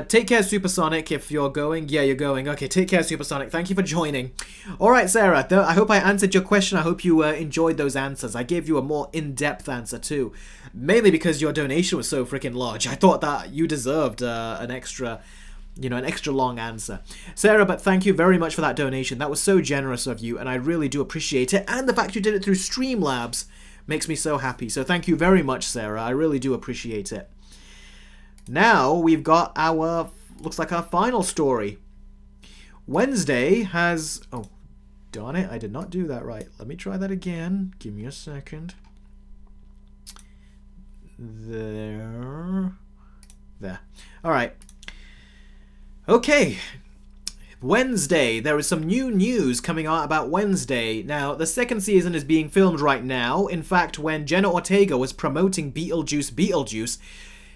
A: take care, Supersonic, if you're going. Yeah, you're going. Okay, take care, Supersonic. Thank you for joining. Alright, Sarah, I hope I answered your question. I hope you enjoyed those answers. I gave you a more in-depth answer too. Mainly because your donation was so freaking large. I thought that you deserved an extra long answer. Sarah, but thank you very much for that donation. That was so generous of you, and I really do appreciate it. And the fact you did it through Streamlabs makes me so happy. So thank you very much, Sarah. I really do appreciate it. Now we've got looks like our final story. Wednesday has... Oh, darn it, I did not do that right. Let me try that again. Give me a second. There. Alright. Okay. Wednesday. There is some new news coming out about Wednesday. Now, the second season is being filmed right now. In fact, when Jenna Ortega was promoting Beetlejuice,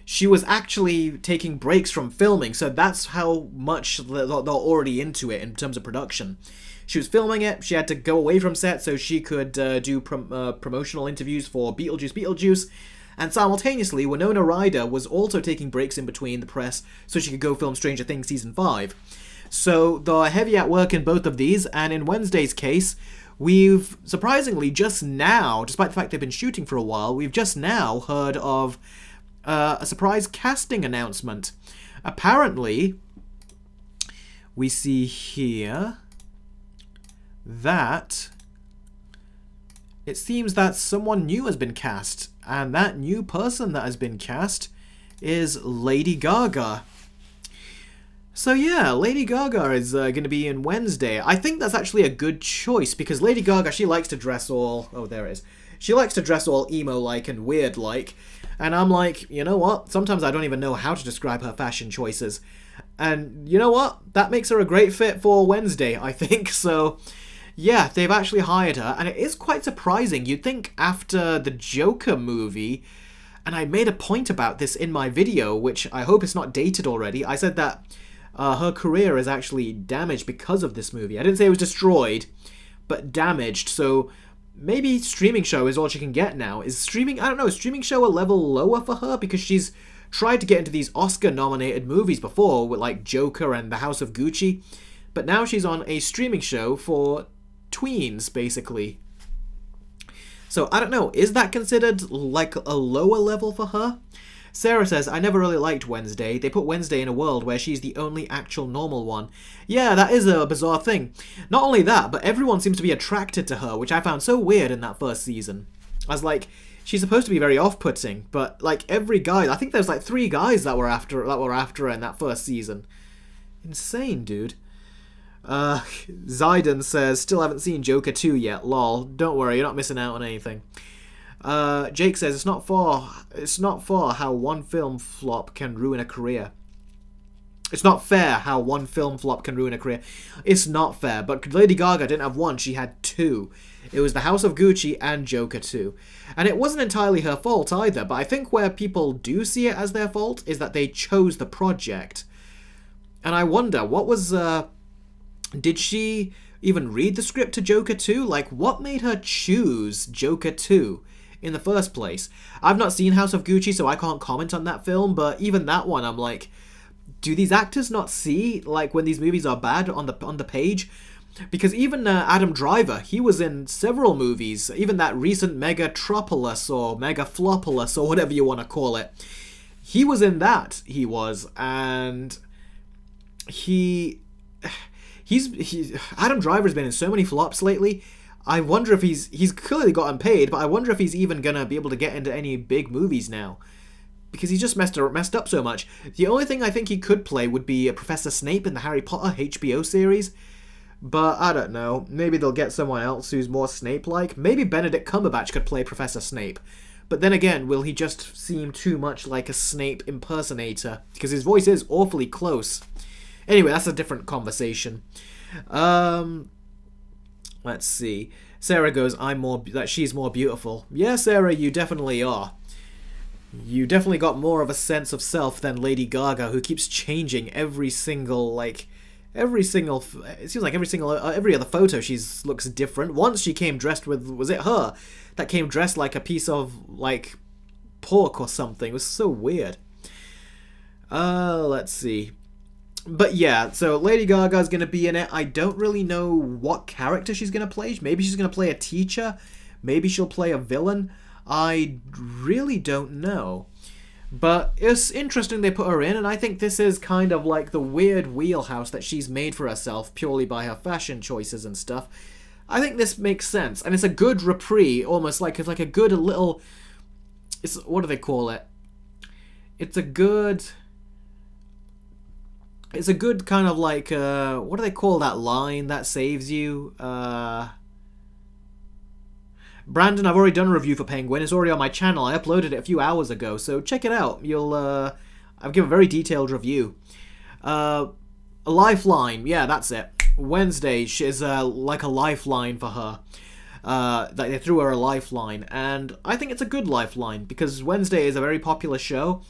A: she was actually taking breaks from filming, so that's how much they're already into it in terms of production. She was filming it, she had to go away from set so she could do promotional interviews for Beetlejuice, and simultaneously, Winona Ryder was also taking breaks in between the press so she could go film Stranger Things Season 5. So they're heavy at work in both of these, and in Wednesday's case, we've surprisingly just now, despite the fact they've been shooting for a while, we've just now heard of a surprise casting announcement. Apparently, we see here that it seems that someone new has been cast, and that new person that has been cast is Lady Gaga. So yeah, Lady Gaga is going to be in Wednesday. I think that's actually a good choice, because Lady Gaga, she likes to dress all... Oh, there it is. She likes to dress all emo-like and weird-like. And I'm like, you know what? Sometimes I don't even know how to describe her fashion choices. And you know what? That makes her a great fit for Wednesday, I think. So, yeah, they've actually hired her. And it is quite surprising. You'd think after the Joker movie, and I made a point about this in my video, which I hope is not dated already. I said that her career is actually damaged because of this movie. I didn't say it was destroyed, but damaged. So maybe streaming show is all she can get now. Is streaming, I don't know, is streaming show a level lower for her? Because she's tried to get into these Oscar-nominated movies before, with like Joker and The House of Gucci. But now she's on a streaming show for tweens, basically. So, I don't know, is that considered like a lower level for her? Sarah says, I never really liked Wednesday. They put Wednesday in a world where she's the only actual normal one. Yeah, that is a bizarre thing. Not only that, but everyone seems to be attracted to her, which I found so weird in that first season. I was like, she's supposed to be very off-putting, but like every guy, I think there's like 3 guys that were after her in that first season. Insane, dude. Zayden says, still haven't seen Joker 2 yet, lol. Don't worry, you're not missing out on anything. Jake says, it's not for how one film flop can ruin a career. It's not fair how one film flop can ruin a career. It's not fair, but Lady Gaga didn't have one, she had 2. It was The House of Gucci and Joker 2. And it wasn't entirely her fault either, but I think where people do see it as their fault is that they chose the project. And I wonder, what was, did she even read the script to Joker 2? Like, what made her choose Joker 2? In the first place? I've not seen House of Gucci, so I can't comment on that film, but even that one, I'm like, do these actors not see, like, when these movies are bad on the page? Because even Adam Driver, he was in several movies, even that recent Megatropolis or Megaflopolis or whatever you want to call it. He was in that, he was, and Adam Driver's been in so many flops lately. I wonder if he's clearly gotten paid, but I wonder if he's even gonna be able to get into any big movies now. Because he's just messed up so much. The only thing I think he could play would be Professor Snape in the Harry Potter HBO series. But I don't know. Maybe they'll get someone else who's more Snape-like. Maybe Benedict Cumberbatch could play Professor Snape. But then again, will he just seem too much like a Snape impersonator? Because his voice is awfully close. Anyway, that's a different conversation. Let's see. Sarah goes, she's more beautiful. Yeah, Sarah, you definitely are. You definitely got more of a sense of self than Lady Gaga, who keeps changing every other photo looks different. Once she came dressed with, was it her that came dressed like a piece of, like, pork or something? It was so weird. Let's see. But yeah, so Lady Gaga's going to be in it. I don't really know what character she's going to play. Maybe she's going to play a teacher. Maybe she'll play a villain. I really don't know. But it's interesting they put her in, and I think this is kind of like the weird wheelhouse that she's made for herself purely by her fashion choices and stuff. I think this makes sense, and it's a good reprieve, almost like it's like a good little... what do they call it? It's a good kind of like, what do they call that line that saves you? Brandon, I've already done a review for Penguin. It's already on my channel. I uploaded it a few hours ago, so check it out. I've given a very detailed review. A lifeline. Yeah, that's it. Wednesday is like a lifeline for her. They threw her a lifeline, and I think it's a good lifeline, because Wednesday is a very popular show.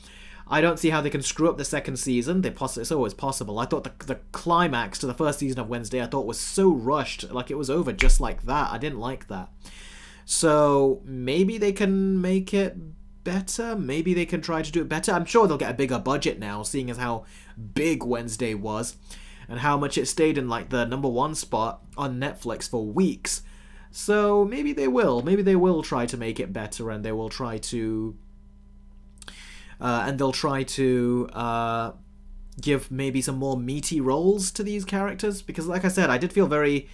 A: I don't see how they can screw up the second season. It's always possible. I thought the climax to the first season of Wednesday, I thought was so rushed. Like, it was over just like that. I didn't like that. So maybe they can make it better. Maybe they can try to do it better. I'm sure they'll get a bigger budget now, seeing as how big Wednesday was and how much it stayed in like the #1 spot on Netflix for weeks. So maybe they will. Maybe they will try to make it better, and they will try to give maybe some more meaty roles to these characters, because like I said, I did feel it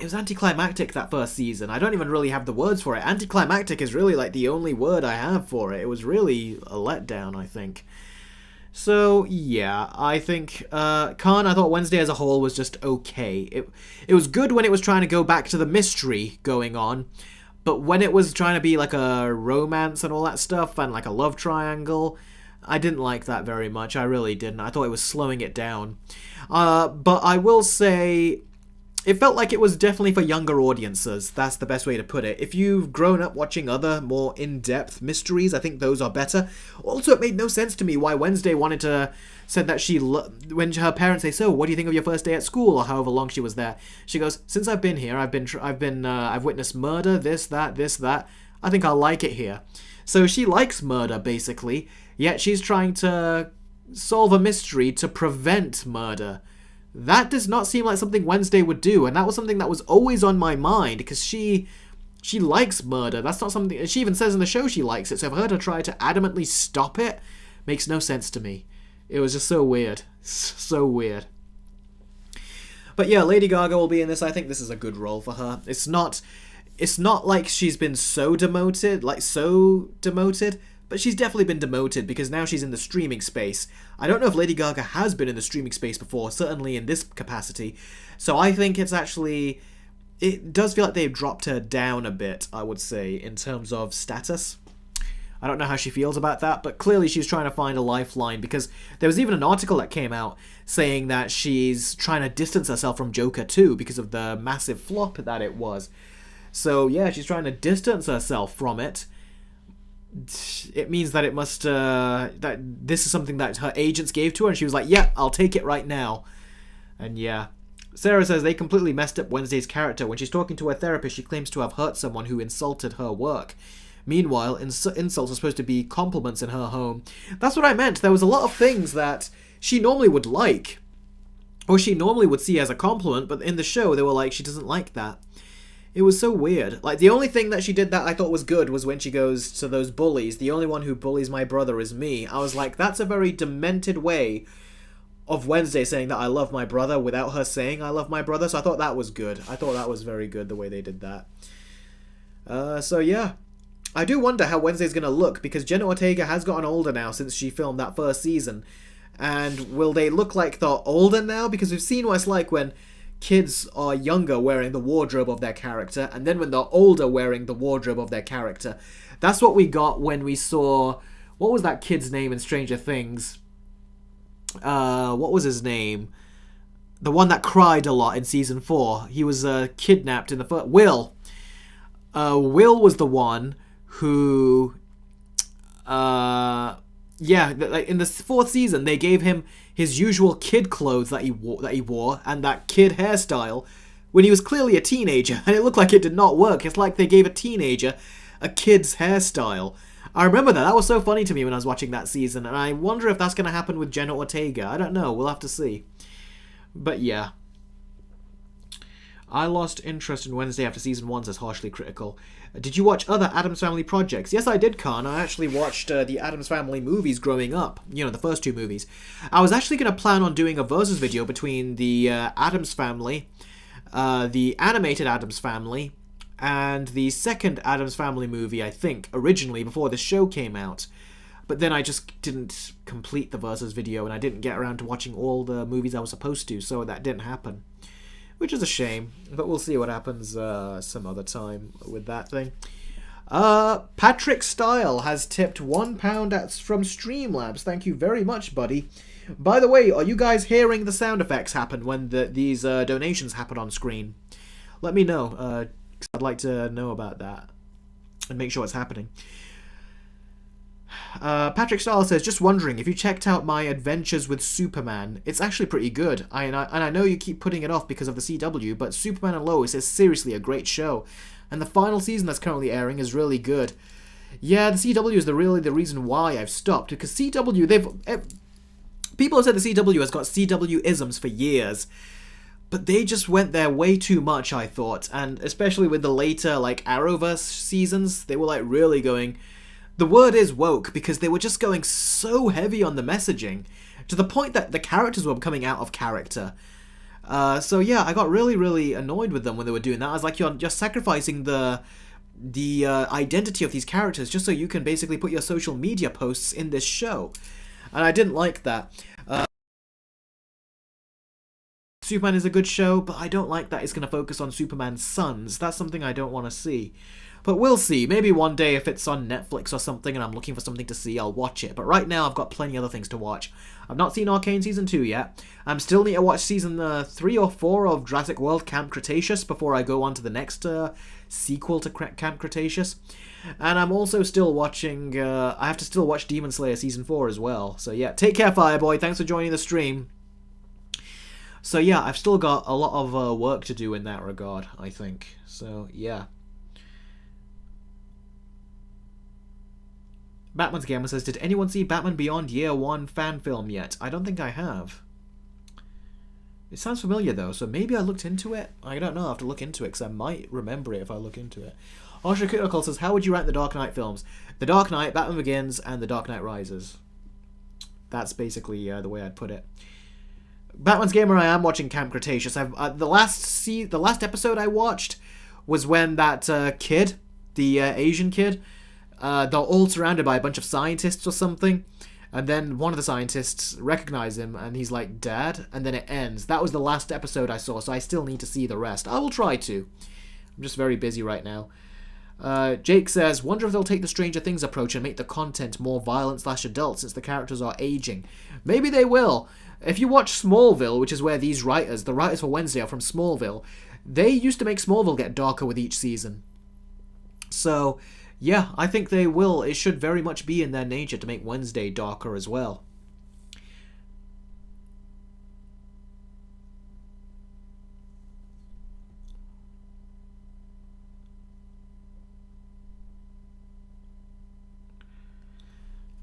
A: was anticlimactic that first season. I don't even really have the words for it. Anticlimactic is really like the only word I have for it. It was really a letdown, I think. So yeah, I think Khan, I thought Wednesday as a whole was just okay. It was good when it was trying to go back to the mystery going on, but when it was trying to be like a romance and all that stuff and like a love triangle, I didn't like that very much. I really didn't. I thought it was slowing it down. But I will say, it felt like it was definitely for younger audiences. That's the best way to put it. If you've grown up watching other more in-depth mysteries, I think those are better. Also, it made no sense to me why Wednesday said that when her parents say, "So, what do you think of your first day at school?" or however long she was there, she goes, "Since I've been here, I've witnessed murder, this, that. I think I'll like it here." So she likes murder, basically, yet she's trying to solve a mystery to prevent murder. That does not seem like something Wednesday would do, and that was something that was always on my mind, because she likes murder. That's not something... She even says in the show she likes it, so for her to try to adamantly stop it makes no sense to me. It was just so weird. So weird. But yeah, Lady Gaga will be in this. I think this is a good role for her. It's not like she's been so demoted, but she's definitely been demoted because now she's in the streaming space. I don't know if Lady Gaga has been in the streaming space before, certainly in this capacity. So I think it does feel like they've dropped her down a bit, I would say, in terms of status. I don't know how she feels about that, but clearly she's trying to find a lifeline, because there was even an article that came out saying that she's trying to distance herself from Joker 2 because of the massive flop that it was. So yeah, she's trying to distance herself from it. It means that that this is something that her agents gave to her, and she was like, "Yeah, I'll take it right now." And yeah, Sarah says they completely messed up Wednesday's character. When she's talking to her therapist, she claims to have hurt someone who insulted her work. Meanwhile, insults are supposed to be compliments in her home. That's what I meant. There was a lot of things that she normally would like, or she normally would see as a compliment, but in the show they were like, she doesn't like that. It was so weird. Like, the only thing that she did that I thought was good was when she goes to those bullies. "The only one who bullies my brother is me." I was like, that's a very demented way of Wednesday saying that I love my brother without her saying I love my brother. So I thought that was good. I thought that was very good, the way they did that. So yeah. I do wonder how Wednesday's going to look, because Jenna Ortega has gotten older now since she filmed that first season. And will they look like they're older now? Because we've seen what it's like when kids are younger wearing the wardrobe of their character, and then when they're older wearing the wardrobe of their character. That's what we got when we saw... What was that kid's name in Stranger Things? What was his name? The one that cried a lot in Season 4. He was kidnapped in the first... Will. Will was the one who... Yeah, in the 4th season, they gave him his usual kid clothes that he wore, and that kid hairstyle, when he was clearly a teenager, and it looked like it did not work. It's like they gave a teenager a kid's hairstyle. I remember that. That was so funny to me when I was watching that season, and I wonder if that's going to happen with Jenna Ortega. I don't know. We'll have to see. But yeah. I lost interest in Wednesday after Season 1, says Harshly Critical. Did you watch other Addams Family projects? Yes, I did, Khan. I actually watched the Addams Family movies growing up. You know, the first 2 movies. I was actually going to plan on doing a versus video between the Addams Family, the animated Addams Family, and the second Addams Family movie, I think, originally, before the show came out. But then I just didn't complete the versus video, and I didn't get around to watching all the movies I was supposed to, so that didn't happen. Which is a shame, but we'll see what happens some other time with that thing. Patrick Style has tipped £1 from Streamlabs. Thank you very much, buddy. By the way, are you guys hearing the sound effects happen when these donations happen on screen? Let me know, 'cause I'd like to know about that and make sure it's happening. Patrick Starr says, just wondering if you checked out my Adventures with Superman. It's actually pretty good. And I know you keep putting it off because of the CW, but Superman and Lois is seriously a great show. And the final season that's currently airing is really good. Yeah, the CW is really the reason why I've stopped. Because CW, people have said the CW has got CW-isms for years. But they just went there way too much, I thought. And especially with the later, like, Arrowverse seasons, they were, like, really going... The word is woke, because they were just going so heavy on the messaging, to the point that the characters were coming out of character. So yeah, I got really, really annoyed with them when they were doing that. I was like, you're sacrificing the identity of these characters just so you can basically put your social media posts in this show. And I didn't like that. Superman is a good show, but I don't like that it's going to focus on Superman's sons. That's something I don't want to see. But we'll see. Maybe one day if it's on Netflix or something and I'm looking for something to see, I'll watch it. But right now I've got plenty other things to watch. I've not seen Arcane Season 2 yet. I'm still need to watch Season 3 or 4 of Jurassic World Camp Cretaceous before I go on to the next sequel to Camp Cretaceous. And I'm also still watching... I have to still watch Demon Slayer Season 4 as well. So yeah, take care, Fireboy. Thanks for joining the stream. So yeah, I've still got a lot of work to do in that regard, I think. So yeah. Batman's Gamer says, did anyone see Batman Beyond Year 1 fan film yet? I don't think I have. It sounds familiar though, so maybe I looked into it? I don't know, I'll have to look into it, because I might remember it if I look into it. Arsha Critical says, how would you rank the Dark Knight films? The Dark Knight, Batman Begins, and The Dark Knight Rises. That's basically the way I'd put it. Batman's Gamer, I am watching Camp Cretaceous. The last episode I watched was when that kid, the Asian kid, they're all surrounded by a bunch of scientists or something, and then one of the scientists recognizes him, and he's like, Dad? And then it ends. That was the last episode I saw, so I still need to see the rest. I will try to. I'm just very busy right now. Jake says, wonder if they'll take the Stranger Things approach and make the content more violent/adult since the characters are aging. Maybe they will. If you watch Smallville, which is where these writers, the writers for Wednesday are from Smallville, they used to make Smallville get darker with each season. So... yeah, I think they will. It should very much be in their nature to make Wednesday darker as well.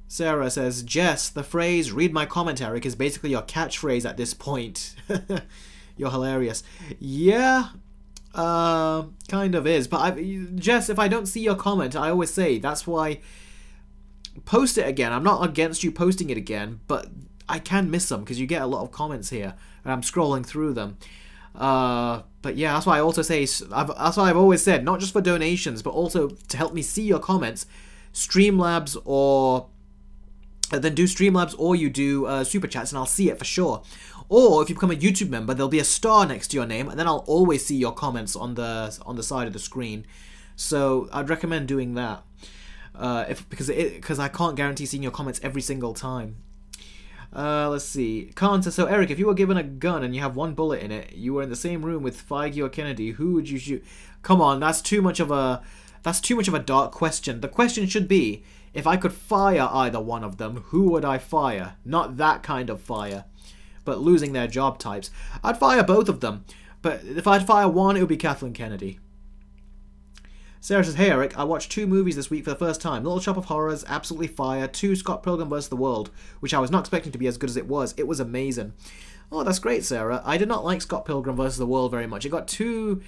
A: Sarah says, Jess, the phrase, read my comment, Eric, is basically your catchphrase at this point. You're hilarious. Yeah... kind of is, but Jess, if I don't see your comment, I always say, that's why, post it again. I'm not against you posting it again, but I can miss them, because you get a lot of comments here, and I'm scrolling through them. But yeah, that's why I also say, that's why I've always said, not just for donations, but also to help me see your comments, Streamlabs or... then do Streamlabs or you do Super Chats, and I'll see it for sure. Or if you become a YouTube member, there'll be a star next to your name, and then I'll always see your comments on the side of the screen. So I'd recommend doing that, because I can't guarantee seeing your comments every single time. Let's see. Khan says, so Eric, if you were given a gun and you have one bullet in it, you were in the same room with Feige or Kennedy, who would you shoot? Come on, that's too much of a dark question. The question should be, if I could fire either one of them, who would I fire? Not that kind of fire, but losing their job types. I'd fire both of them, but if I'd fire one, it would be Kathleen Kennedy. Sarah says, hey Eric, I watched 2 movies this week for the first time. Little Shop of Horrors, absolutely fire. 2, Scott Pilgrim vs. the World, which I was not expecting to be as good as it was. It was amazing. Oh, that's great, Sarah. I did not like Scott Pilgrim vs. the World very much. It got too...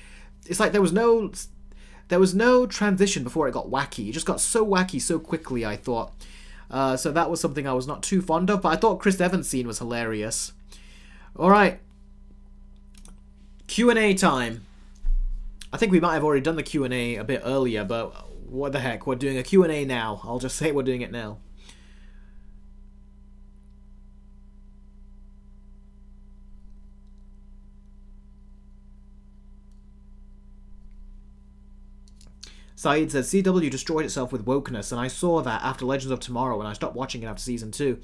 A: It's like there was no transition before it got wacky. It just got so wacky so quickly, I thought. So that was something I was not too fond of, but I thought Chris Evans' scene was hilarious. Alright. Q&A time. I think we might have already done the Q&A a bit earlier, but what the heck, we're doing a Q&A now. I'll just say we're doing it now. Saeed says, CW destroyed itself with wokeness, and I saw that after Legends of Tomorrow, and I stopped watching it after Season 2.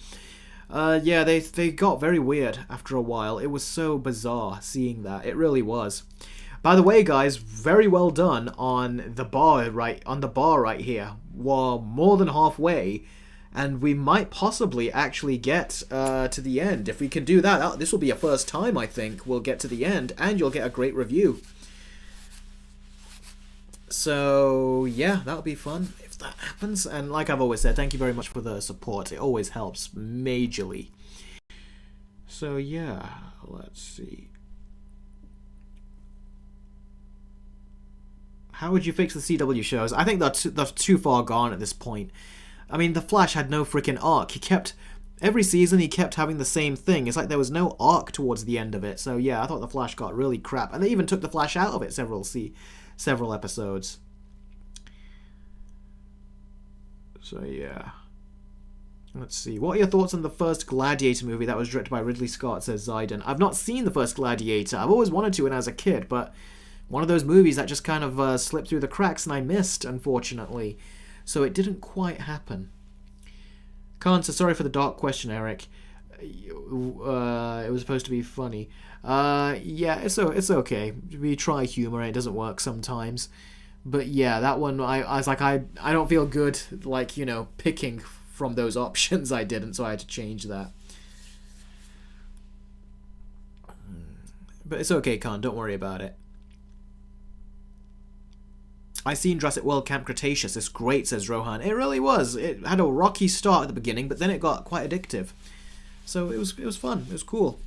A: Yeah, they got very weird after a while. It was so bizarre seeing that. It really was. By the way, guys, very well done on the bar right here. We're more than halfway, and we might possibly actually get to the end. If we can do that, this will be a first time, I think. We'll get to the end, and you'll get a great review. So, yeah, that'll be fun if that happens. And like I've always said, thank you very much for the support. It always helps majorly. So, yeah, let's see. How would you fix the CW shows? I think they're too far gone at this point. I mean, The Flash had no freaking arc. Every season he kept having the same thing. It's like there was no arc towards the end of it. So yeah, I thought The Flash got really crap. And they even took The Flash out of it several episodes. So yeah. Let's see. What are your thoughts on the first Gladiator movie that was directed by Ridley Scott, says Zayden. I've not seen the first Gladiator. I've always wanted to when I was a kid, but one of those movies that just kind of slipped through the cracks and I missed, unfortunately. So it didn't quite happen. Khan says, sorry for the dark question, Eric. It was supposed to be funny. Yeah, it's okay. We try humor and it doesn't work sometimes. But yeah, that one, I was like, I don't feel good, like, you know, picking from those options. I didn't, so I had to change that. But it's okay, Khan, don't worry about it. I seen Jurassic World Camp Cretaceous. It's great, says Rohan. It really was. It had a rocky start at the beginning, but then it got quite addictive. So it was fun. It was cool.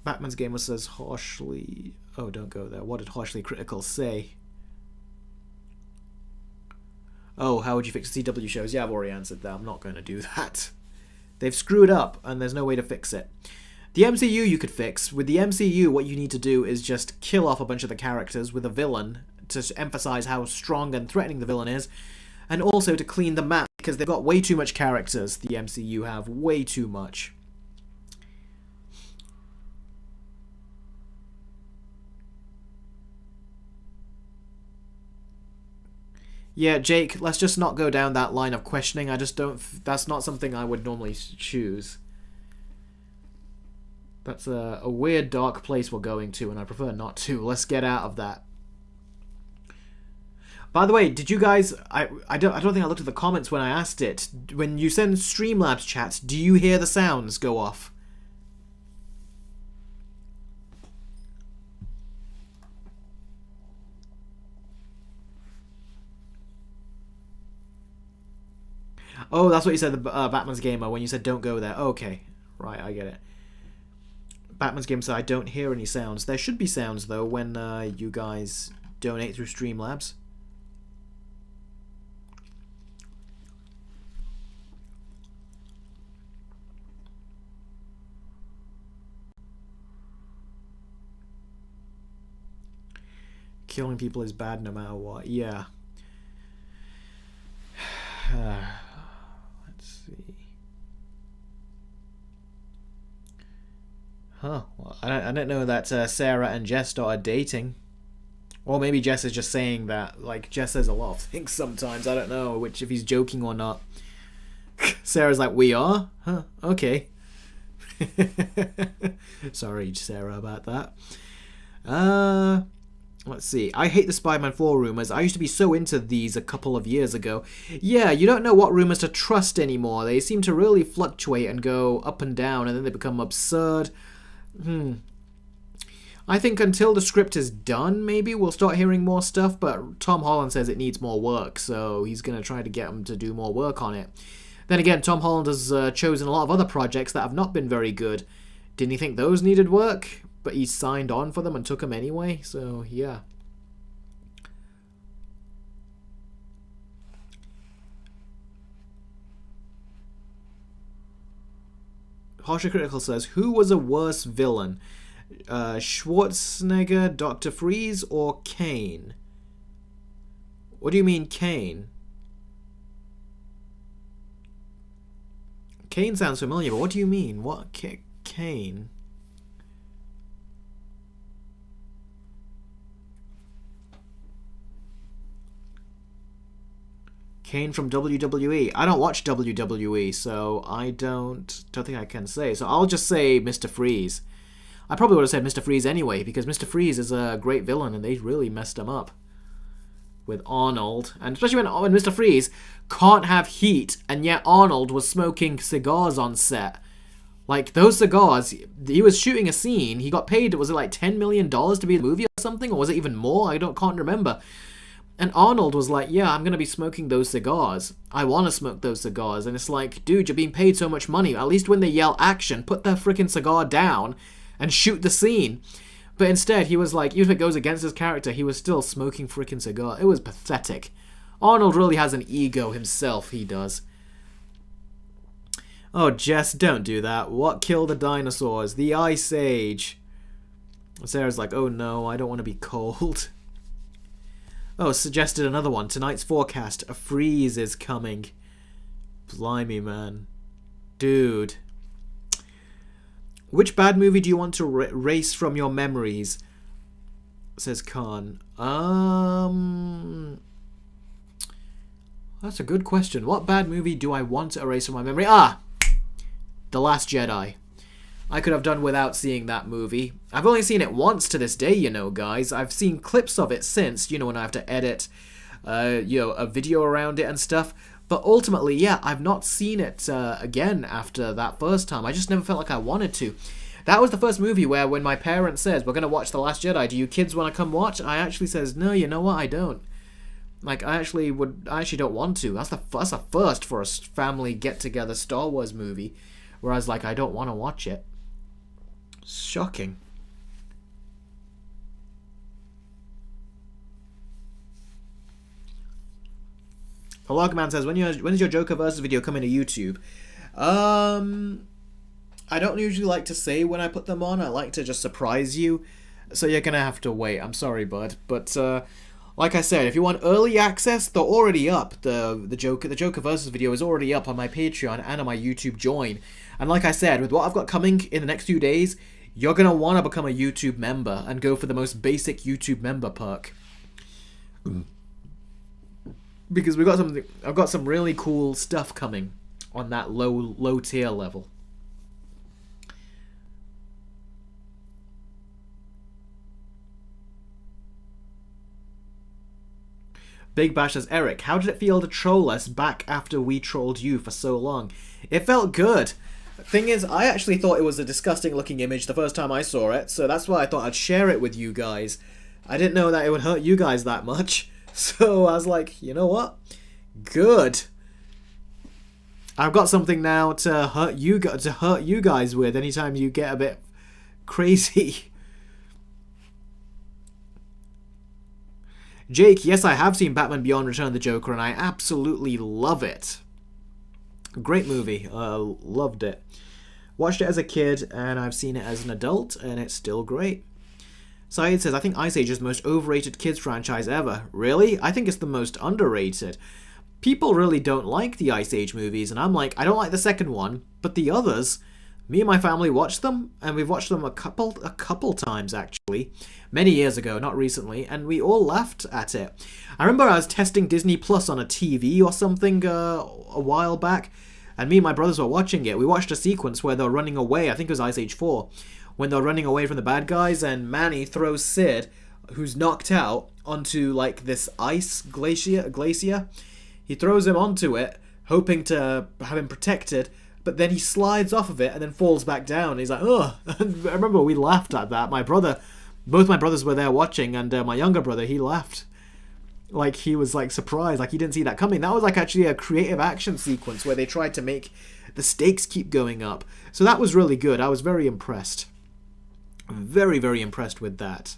A: Batman's Gamer says harshly... Oh, don't go there. What did harshly critical say? Oh, how would you fix CW shows? Yeah, I've already answered that. I'm not going to do that. They've screwed up, and there's no way to fix it. The MCU you could fix. With the MCU, what you need to do is just kill off a bunch of the characters with a villain to emphasize how strong and threatening the villain is, and also to clean the map, because they've got way too much characters, the MCU have. Way too much. Yeah, Jake, let's just not go down that line of questioning. I just don't... That's not something I would normally choose. That's a weird, dark place we're going to, and I prefer not to. Let's get out of that. By the way, did you guys... I don't think I looked at the comments when I asked it. When you send Streamlabs chats, do you hear the sounds go off? Oh, that's what you said, the Batman's Gamer, when you said don't go there. Okay, right, I get it. Batman's Gamer said I don't hear any sounds. There should be sounds, though, when you guys donate through Streamlabs. Killing people is bad no matter what. Yeah. Let's see. Huh. Well, I don't know that Sarah and Jess started dating. Or maybe Jess is just saying that. Like, Jess says a lot of things sometimes. I don't know if he's joking or not. Sarah's like, we are? Huh. Okay. Sorry, Sarah, about that. Let's see. I hate the Spider-Man 4 rumors. I used to be so into these a couple of years ago. Yeah, you don't know what rumors to trust anymore. They seem to really fluctuate and go up and down, and then they become absurd. I think until the script is done, maybe we'll start hearing more stuff, but Tom Holland says it needs more work, so he's going to try to get them to do more work on it. Then again, Tom Holland has chosen a lot of other projects that have not been very good. Didn't he think those needed work? But he signed on for them and took them anyway, so yeah. Harsher Critical says, who was a worse villain? Schwarzenegger, Dr. Freeze, or Kane? What do you mean, Kane? Kane sounds familiar, but what do you mean? What? Kane? Kane from WWE. I don't watch WWE, so I don't think I can say. So I'll just say Mr. Freeze. I probably would have said Mr. Freeze anyway, because Mr. Freeze is a great villain, and they really messed him up with Arnold, and especially when Mr. Freeze can't have heat, and yet Arnold was smoking cigars on set. Like, those cigars, he was shooting a scene, he got paid, was it like $10 million to be in the movie or something, or was it even more? Can't remember. And Arnold was like, yeah, I'm going to be smoking those cigars. I want to smoke those cigars. And it's like, dude, you're being paid so much money. At least when they yell action, put that freaking cigar down and shoot the scene. But instead, he was like, even if it goes against his character, he was still smoking freaking cigar. It was pathetic. Arnold really has an ego himself, he does. Oh, Jess, don't do that. What killed the dinosaurs? The Ice Age. Sarah's like, oh no, I don't want to be cold. Oh, suggested another one. Tonight's forecast. A freeze is coming. Blimey, man. Dude. Which bad movie do you want to erase from your memories? Says Khan. That's a good question. What bad movie do I want to erase from my memory? The Last Jedi. I could have done without seeing that movie. I've only seen it once to this day, you know, guys. I've seen clips of it since, you know, when I have to edit, a video around it and stuff. But ultimately, yeah, I've not seen it again after that first time. I just never felt like I wanted to. That was the first movie where when my parents says, we're going to watch The Last Jedi, do you kids want to come watch? I actually says, no, you know what, I don't. Like, I actually don't want to. That's a first for a family get-together Star Wars movie. Whereas, like, I don't want to watch it. Shocking. The Logman says, when is your Joker versus video coming to YouTube? I don't usually like to say when I put them on. I like to just surprise you. So you're going to have to wait. I'm sorry, bud. But, like I said, if you want early access, they're already up. The Joker versus video is already up on my Patreon and on my YouTube join. And like I said, with what I've got coming in the next few days, you're going to want to become a YouTube member and go for the most basic YouTube member perk. Because I've got some really cool stuff coming on that low tier level. Big Bash says, Eric, how did it feel to troll us back after we trolled you for so long? It felt good. Thing is, I actually thought it was a disgusting looking image the first time I saw it, so that's why I thought I'd share it with you guys. I didn't know that it would hurt you guys that much, so I was like, you know what? Good. I've got something now to hurt you guys with anytime you get a bit crazy. Jake, yes, I have seen Batman Beyond Return of the Joker, and I absolutely love it. Great movie. Loved it. Watched it as a kid, and I've seen it as an adult, and it's still great. Syed says, I think Ice Age is the most overrated kids franchise ever. Really? I think it's the most underrated. People really don't like the Ice Age movies, and I'm like, I don't like the second one, but the others, me and my family watched them, and we've watched them a couple times, actually. Many years ago, not recently, and we all laughed at it. I remember I was testing Disney Plus on a TV or something a while back, and me and my brothers were watching it. We watched a sequence where they were running away, I think it was Ice Age 4, when they're running away from the bad guys, and Manny throws Sid, who's knocked out, onto, like, this ice glacier. He throws him onto it, hoping to have him protected, but then he slides off of it and then falls back down. He's like, ugh. I remember we laughed at that. Both my brothers were there watching, and my younger brother, he laughed. Like, he was, like, surprised. Like, he didn't see that coming. That was, like, actually a creative action sequence where they tried to make the stakes keep going up. So that was really good. I was very impressed. Very, very impressed with that.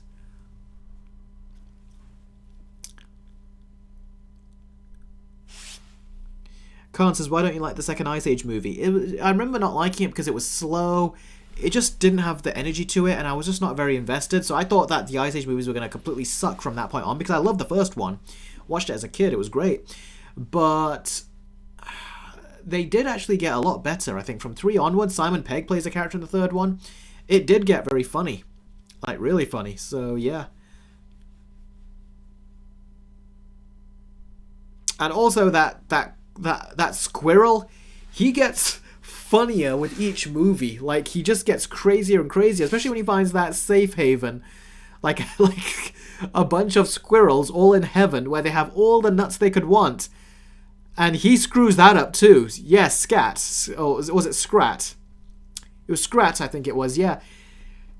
A: Khan says, why don't you like the second Ice Age movie? I remember not liking it because it was slow. It just didn't have the energy to it, and I was just not very invested. So I thought that the Ice Age movies were going to completely suck from that point on, because I loved the first one. Watched it as a kid. It was great. But they did actually get a lot better, I think. From 3 onwards, Simon Pegg plays a character in the third one. It did get very funny. Like, really funny. So, yeah. And also that squirrel, he gets funnier with each movie. Like, he just gets crazier and crazier, especially when he finds that safe haven. like a bunch of squirrels all in heaven where they have all the nuts they could want. And he screws that up too. Yes, Scat. Oh, was it Scrat? It was Scrat, I think it was, yeah.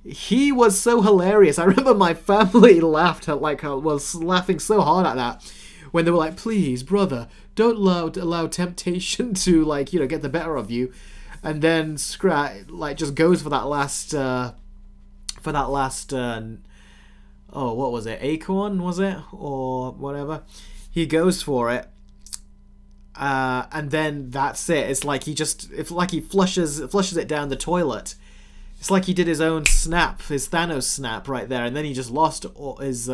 A: He was so hilarious. I remember my family laughed at, was laughing so hard at that when they were like, please, brother, don't allow temptation to, get the better of you. And then Scrat, just goes for that last, what was it? Acorn, was it? Or whatever. He goes for it. And then that's it. It's like he flushes it down the toilet. It's like he did his own snap, his Thanos snap right there, and then he just lost his,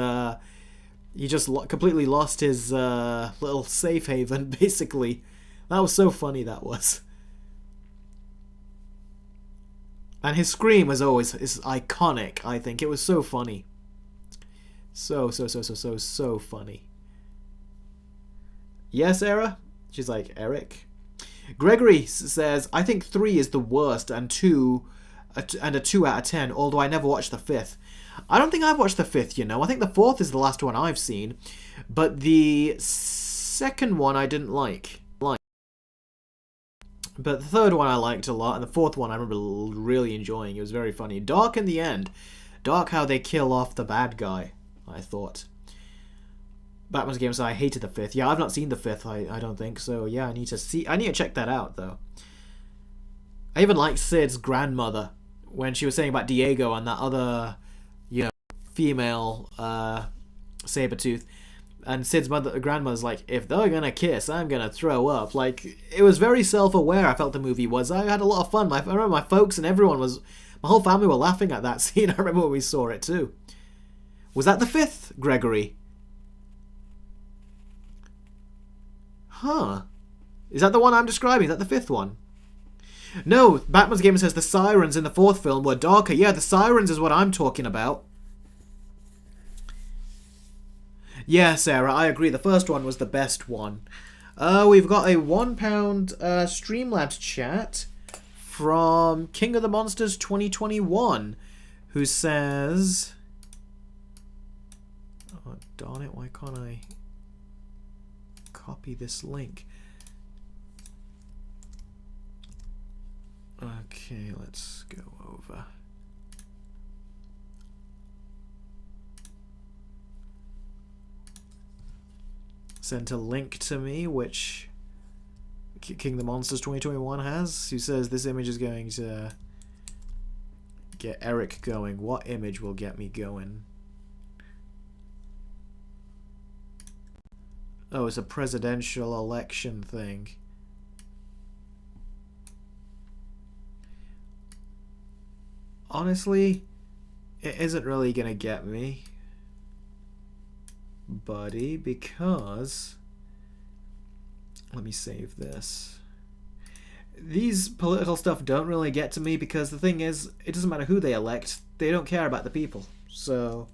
A: completely lost his little safe haven, basically. That was so funny, that was. And his scream is iconic, I think. It was so funny. So funny. Yes, Era? She's like, Eric? Gregory says, I think 3 is the worst and a 2 out of 10, although I never watched the 5th. I don't think I've watched the 5th, you know. I think the 4th is the last one I've seen. But the 2nd one I didn't like. But the 3rd one I liked a lot, and the 4th one I remember really enjoying. It was very funny. Dark in the end. Dark how they kill off the bad guy, I thought. Batman's Game said I hated the 5th. Yeah, I've not seen the 5th, I don't think. So yeah, I need to check that out though. I even liked Sid's grandmother when she was saying about Diego and that other, female Sabretooth. And Sid's grandmother's like, if they're gonna kiss, I'm gonna throw up. It was very self-aware, I felt the movie was. I had a lot of fun. I remember my folks and everyone my whole family were laughing at that scene. I remember when we saw it too. Was that the 5th, Gregory? Huh. Is that the one I'm describing? Is that the 5th one? No, Batman's Gamer says the sirens in the 4th film were darker. Yeah, the sirens is what I'm talking about. Yeah, Sarah, I agree. The first one was the best one. We've got a £1 Streamlabs chat from King of the Monsters 2021, who says... Oh, darn it, why can't I copy this link? Okay, let's go over. Sent a link to me, which King of the Monsters 2021 has, who says this image is going to get Eric going. What image will get me going? Oh, it's a presidential election thing. Honestly, it isn't really gonna get me, buddy, because... Let me save this. These political stuff don't really get to me because the thing is, it doesn't matter who they elect, they don't care about the people. So,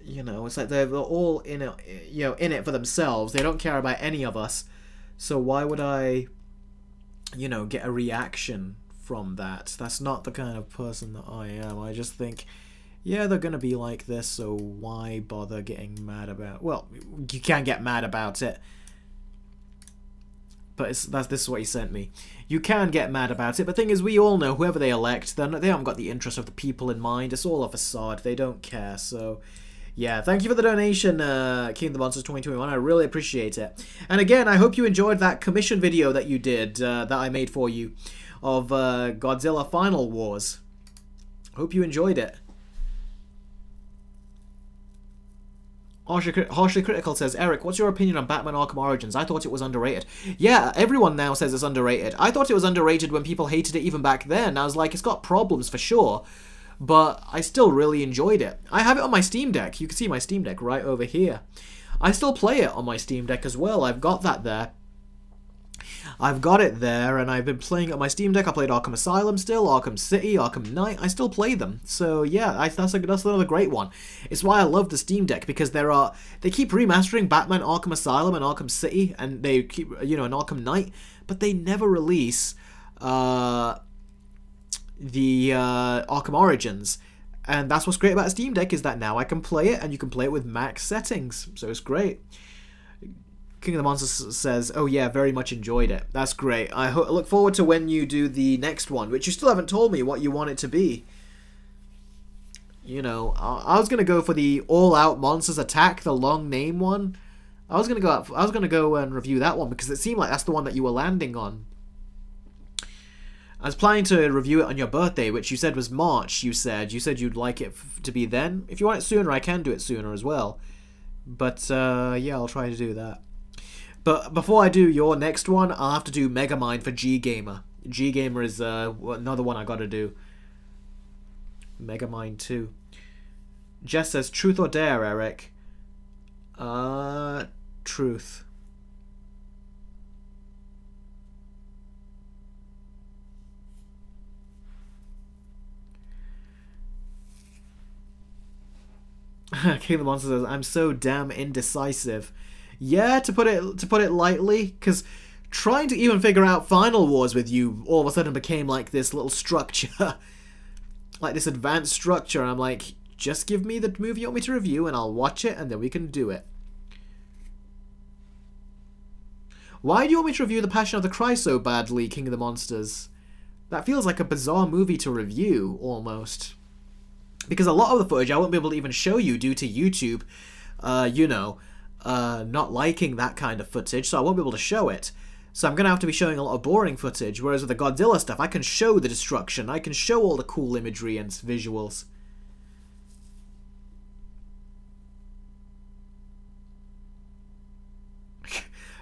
A: it's like they're all in it, in it for themselves. They don't care about any of us. So why would I, get a reaction from that? That's not the kind of person that I am. I just think, yeah, they're gonna be like this, so why bother getting mad about... Well, you can get mad about it, but this is what he sent me. You can get mad about it, but the thing is, we all know whoever they elect, they haven't got the interest of the people in mind. It's all a facade. They don't care. So, yeah, thank you for the donation, King of the Monsters 2021. I really appreciate it. And again, I hope you enjoyed that commission video that you did, that I made for you, of Godzilla Final Wars. Hope you enjoyed it. Harshly Critical says, Eric, what's your opinion on Batman Arkham Origins? I thought it was underrated. Yeah, everyone now says it's underrated. I thought it was underrated when people hated it even back then. I was like, it's got problems for sure, but I still really enjoyed it. I have it on my Steam Deck. You can see my Steam Deck right over here. I still play it on my Steam Deck as well. I've got that there. I've got it there, and I've been playing it on my Steam Deck. I played Arkham Asylum still, Arkham City, Arkham Knight. I still play them. So yeah, that's another great one. It's why I love the Steam Deck, because they keep remastering Batman Arkham Asylum and Arkham City, and they keep, and Arkham Knight, but they never release the Arkham Origins. And that's what's great about Steam Deck, is that now I can play it, and you can play it with max settings. So it's great. King of the Monsters says, oh yeah, very much enjoyed it. That's great. I look forward to when you do the next one, which you still haven't told me what you want it to be. You know, I was going to go for the All-Out Monsters Attack, the long name one. I was going to go and review that one, because it seemed like that's the one that you were landing on. I was planning to review it on your birthday, which you said was March, you said. You said you'd like it to be then. If you want it sooner, I can do it sooner as well. But, yeah, I'll try to do that. But before I do your next one, I'll have to do Megamind for G-Gamer. G-Gamer is another one I gotta do. Megamind 2. Jess says, truth or dare, Eric? Truth. King of the Monsters says, I'm so damn indecisive. Yeah, to put it lightly, because trying to even figure out Final Wars with you all of a sudden became like this little structure. Like this advanced structure. I'm like, just give me the movie you want me to review and I'll watch it and then we can do it. Why do you want me to review The Passion of the Christ so badly, King of the Monsters? That feels like a bizarre movie to review, almost. Because a lot of the footage I won't be able to even show you due to YouTube, not liking that kind of footage, so I won't be able to show it. So I'm going to have to be showing a lot of boring footage, whereas with the Godzilla stuff, I can show the destruction, I can show all the cool imagery and visuals.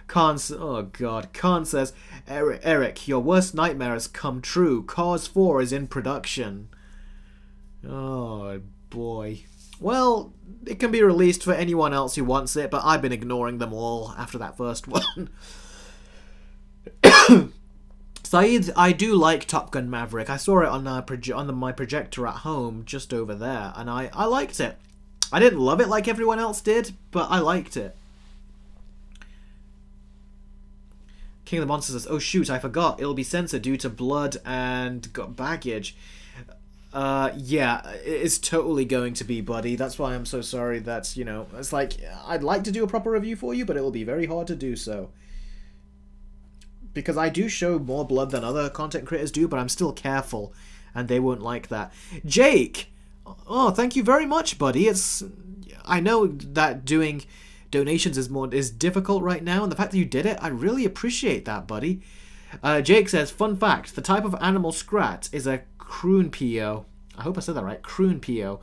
A: Khan says, Eric, your worst nightmare has come true. Cars 4 is in production. Oh, boy. Well, it can be released for anyone else who wants it, but I've been ignoring them all after that first one. Saeed, I do like Top Gun Maverick. I saw it on my projector at home, just over there, and I liked it. I didn't love it like everyone else did, but I liked it. King of the Monsters says, oh shoot, I forgot. It'll be censored due to blood and got baggage. Yeah, it's totally going to be, buddy. That's why I'm so sorry that, it's like, I'd like to do a proper review for you, but it will be very hard to do so. Because I do show more blood than other content creators do, but I'm still careful, and they won't like that. Jake! Oh, thank you very much, buddy. I know that doing donations is difficult right now, and the fact that you did it, I really appreciate that, buddy. Jake says, fun fact, the type of animal scrat is a Croonpio. I hope I said that right. Croonpio.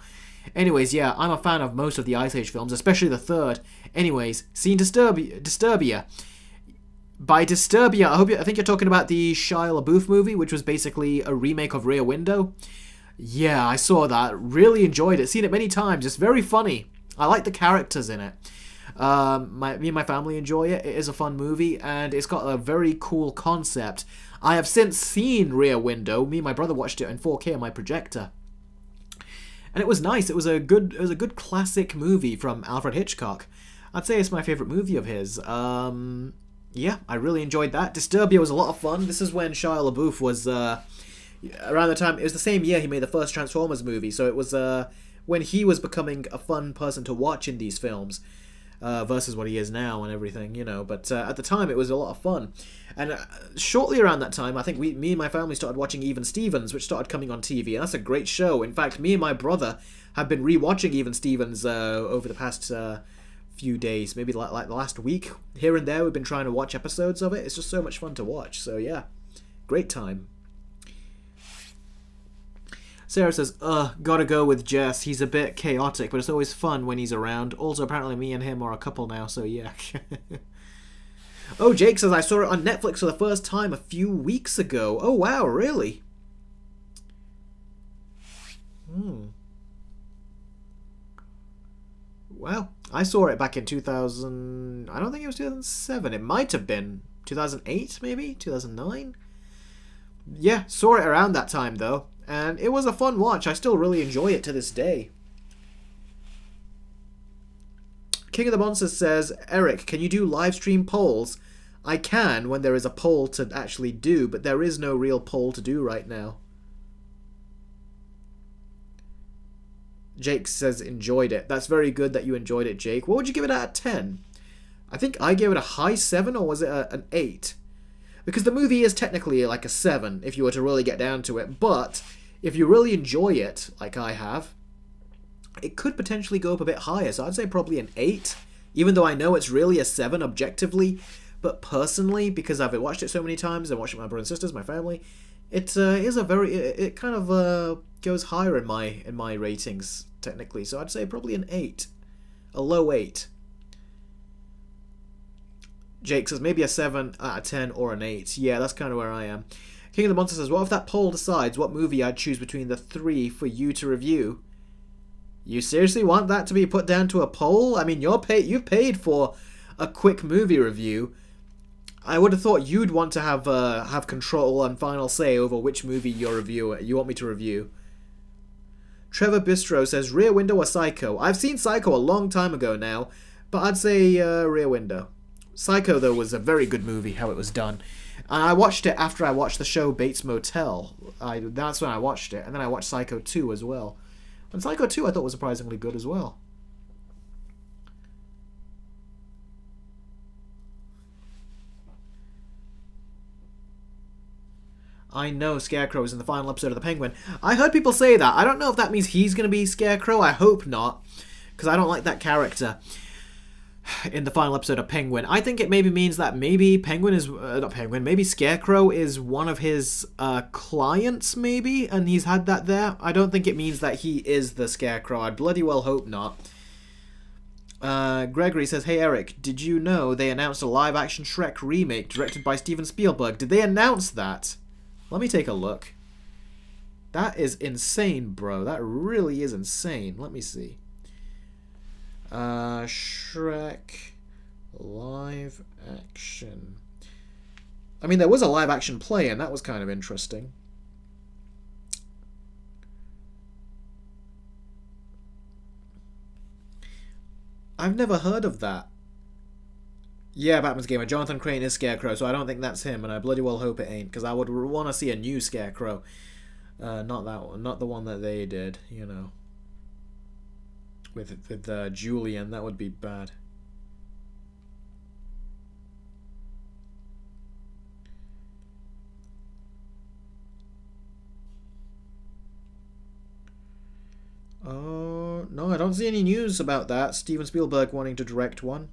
A: Anyways, yeah, I'm a fan of most of the Ice Age films, especially the third. Anyways, seen Disturbia. By Disturbia, I think you're talking about the Shia LaBeouf movie, which was basically a remake of Rear Window. Yeah, I saw that. Really enjoyed it. Seen it many times. It's very funny. I like the characters in it. Me and my family enjoy it. It is a fun movie, and it's got a very cool concept. I have since seen Rear Window. Me and my brother watched it in 4K on my projector, and it was nice. It was a good classic movie from Alfred Hitchcock. I'd say it's my favorite movie of his. Yeah, I really enjoyed that. Disturbia was a lot of fun. This is when Shia LaBeouf was around the time. It was the same year he made the first Transformers movie, so it was when he was becoming a fun person to watch in these films. Versus what he is now and everything, But at the time, it was a lot of fun. And shortly around that time, I think me and my family started watching Even Stevens, which started coming on TV, and that's a great show. In fact, me and my brother have been rewatching Even Stevens over the past few days, maybe like the last week. Here and there, we've been trying to watch episodes of it. It's just so much fun to watch. So yeah, great time. Sarah says, gotta go with Jess. He's a bit chaotic, but it's always fun when he's around. Also, apparently me and him are a couple now, so yeah. Oh, Jake says, I saw it on Netflix for the first time a few weeks ago. Oh, wow, really? Well, I saw it back in 2000... I don't think it was 2007. It might have been 2008, maybe? 2009? Yeah, saw it around that time, though. And it was a fun watch. I still really enjoy it to this day. King of the Monsters says, Eric, can you do live stream polls? I can when there is a poll to actually do, but there is no real poll to do right now. Jake says enjoyed it. That's very good that you enjoyed it, Jake. What would you give it out of 10? I think I gave it a high 7, or was it an 8? Because the movie is technically like a 7, if you were to really get down to it. But if you really enjoy it, like I have, it could potentially go up a bit higher. So I'd say probably an 8, even though I know it's really a 7 objectively. But personally, because I've watched it so many times and watched it with my brothers and sisters, my family, it is a very... It kind of goes higher in my ratings, technically. So I'd say probably an 8. A low 8. Jake says maybe a 7 out of 10 or an 8. Yeah, that's kind of where I am. King of the Monster says, what if that poll decides what movie I'd choose between the 3 for you to review? You seriously want that to be put down to a poll? I mean, you've paid for a quick movie review. I would have thought you'd want to have control and final say over which movie you want me to review. Trevor Bistro says, Rear Window or Psycho? I've seen Psycho a long time ago now, but I'd say Rear Window. Psycho, though, was a very good movie, how it was done. And I watched it after I watched the show Bates Motel. That's when I watched it. And then I watched Psycho 2 as well. And Psycho 2 I thought was surprisingly good as well. I know Scarecrow is in the final episode of The Penguin. I heard people say that. I don't know if that means he's going to be Scarecrow. I hope not. Because I don't like that character in the final episode of Penguin. I think it maybe means that maybe Penguin is... not Penguin. Maybe Scarecrow is one of his clients, maybe? And he's had that there. I don't think it means that he is the Scarecrow. I bloody well hope not. Gregory says, hey Eric, did you know they announced a live-action Shrek remake directed by Steven Spielberg? Did they announce that? Let me take a look. That is insane, bro. That really is insane. Let me see. Shrek live action. I mean, there was a live action play, and that was kind of interesting. I've never heard of that. Yeah, Batman's Gamer. Jonathan Crane is Scarecrow, so I don't think that's him, and I bloody well hope it ain't, because I would want to see a new Scarecrow. Not that one. Not the one that they did, you know. With Julian, that would be bad. Oh, no, I don't see any news about that. Steven Spielberg wanting to direct one.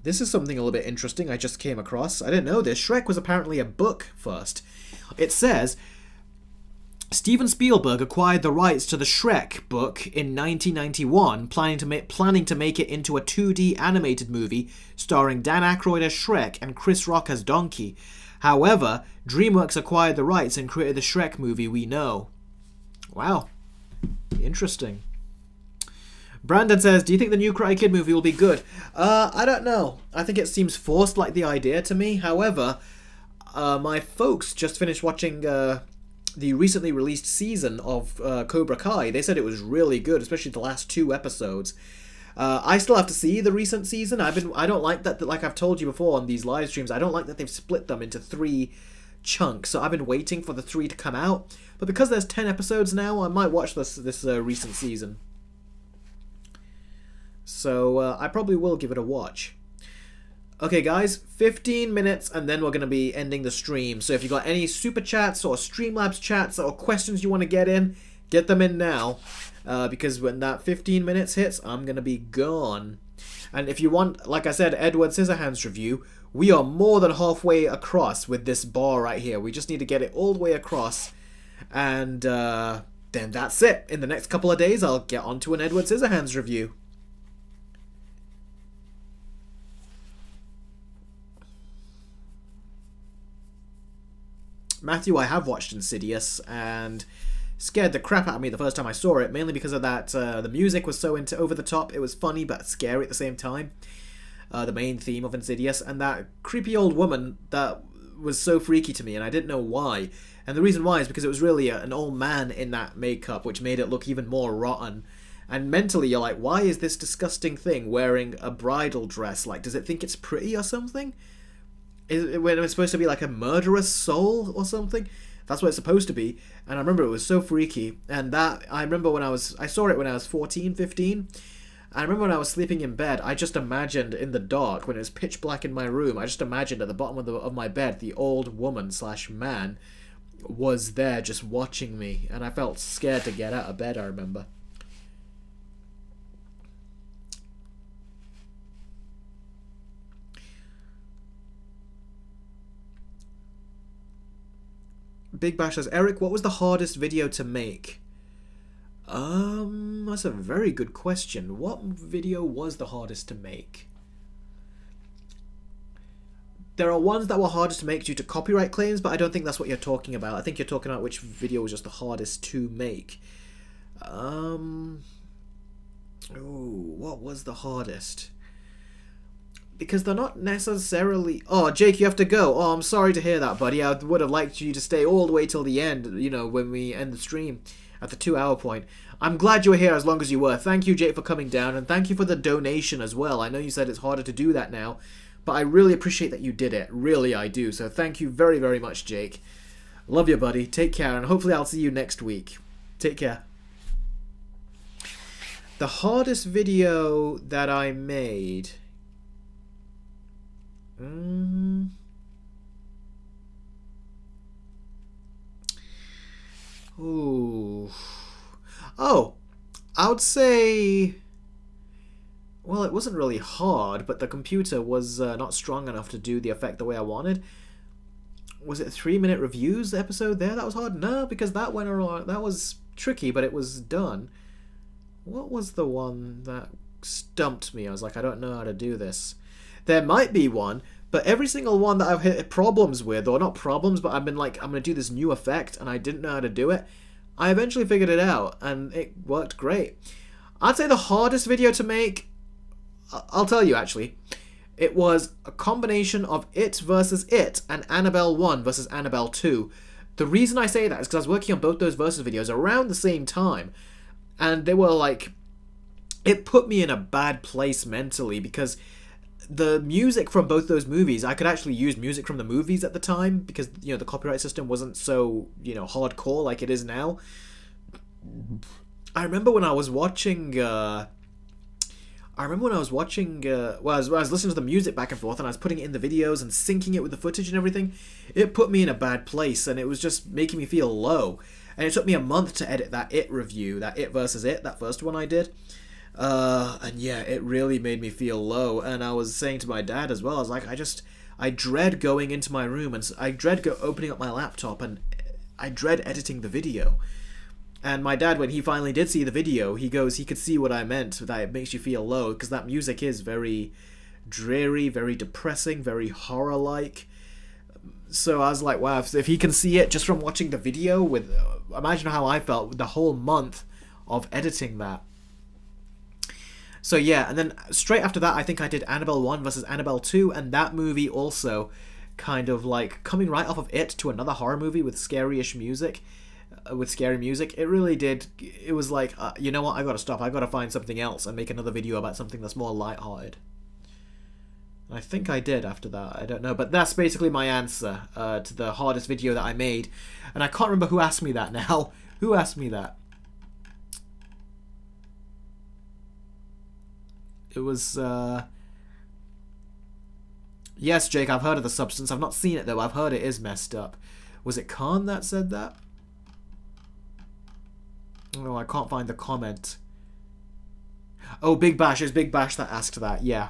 A: This is something a little bit interesting I just came across. I didn't know this. Shrek was apparently a book first. It says, Steven Spielberg acquired the rights to the Shrek book in 1991, planning to make it into a 2D animated movie starring Dan Aykroyd as Shrek and Chris Rock as Donkey. However, DreamWorks acquired the rights and created the Shrek movie we know. Wow. Interesting. Brandon says, do you think the new Karate Kid movie will be good? I don't know. I think it seems forced like the idea to me. However, my folks just finished watching the recently released season of Cobra Kai. They said it was really good, especially the last 2 episodes. I still have to see the recent season. I don't like that, like I've told you before on these live streams, I don't like that they've split them into 3 chunks. So I've been waiting for the 3 to come out. But because there's 10 episodes now, I might watch this recent season. So I probably will give it a watch. Okay, guys, 15 minutes, and then we're going to be ending the stream. So if you've got any super chats or Streamlabs chats or questions you want to get them in now. Because when that 15 minutes hits, I'm going to be gone. And if you want, like I said, Edward Scissorhands review, we are more than halfway across with this bar right here. We just need to get it all the way across. And then that's it. In the next couple of days, I'll get onto an Edward Scissorhands review. Matthew, I have watched Insidious, and scared the crap out of me the first time I saw it, mainly because of that, the music was so over the top, it was funny but scary at the same time. The main theme of Insidious, and that creepy old woman that was so freaky to me, and I didn't know why. And the reason why is because it was really an old man in that makeup, which made it look even more rotten. And mentally, you're like, why is this disgusting thing wearing a bridal dress? Like, does it think it's pretty or something? Is it, when it's supposed to be like a murderous soul or something? That's what it's supposed to be. And I remember it was so freaky. And that, I remember I saw it when I was 14, 15. I remember when I was sleeping in bed, I just imagined in the dark, when it was pitch black in my room, I just imagined at the bottom of my bed, the old woman / man was there just watching me. And I felt scared to get out of bed, I remember. Big Bash says, Eric, what was the hardest video to make? That's a very good question. What video was the hardest to make? There are ones that were hardest to make due to copyright claims, but I don't think that's what you're talking about. I think you're talking about which video was just the hardest to make. Ooh, what was the hardest? Because they're not necessarily... Oh, Jake, you have to go. Oh, I'm sorry to hear that, buddy. I would have liked you to stay all the way till the end, you know, when we end the stream at the 2-hour point. I'm glad you were here as long as you were. Thank you, Jake, for coming down, and thank you for the donation as well. I know you said it's harder to do that now, but I really appreciate that you did it. Really, I do. So thank you very, very much, Jake. Love you, buddy. Take care, and hopefully I'll see you next week. Take care. The hardest video that I made... Ooh. Oh, I would say... Well, it wasn't really hard, but the computer was not strong enough to do the effect the way I wanted. Was it 3-minute reviews episode there that was hard? No, because that went around, that was tricky, but it was done. What was the one that stumped me? I was like, I don't know how to do this. There might be one, but every single one that I've hit problems with, or not problems, but I've been like, I'm going to do this new effect, and I didn't know how to do it, I eventually figured it out, and it worked great. I'd say the hardest video to make, I'll tell you actually, it was a combination of It versus It and Annabelle 1 versus Annabelle 2. The reason I say that is because I was working on both those versus videos around the same time, and they were like, it put me in a bad place mentally, because the music from both those movies, I could actually use music from the movies at the time, because, you know, the copyright system wasn't so, you know, hardcore like it is now. I remember when I was watching, well, I was listening to the music back and forth, and I was putting it in the videos and syncing it with the footage and everything. It put me in a bad place, and it was just making me feel low. And it took me a month to edit that It review, that It versus It, that first one I did. And yeah, it really made me feel low. And I was saying to my dad as well, I was like, I dread going into my room, and I dread opening up my laptop, and I dread editing the video. And my dad, when he finally did see the video, he goes, he could see what I meant, that it makes you feel low, because that music is very dreary, very depressing, very horror-like. So I was like, wow, if he can see it just from watching the video, with imagine how I felt with the whole month of editing that. So yeah, and then straight after that, I think I did Annabelle 1 versus Annabelle 2, and that movie also kind of like coming right off of It to another horror movie with scary music, it really did, it was like, you know what, I gotta stop, I gotta find something else and make another video about something that's more lighthearted. I think I did after that, I don't know, but that's basically my answer to the hardest video that I made, and I can't remember who asked me that now. Who asked me that? It was, yes, Jake, I've heard of the substance. I've not seen it, though. I've heard it is messed up. Was it Khan that said that? Oh, I can't find the comment. Oh, Big Bash. It was Big Bash that asked that, yeah.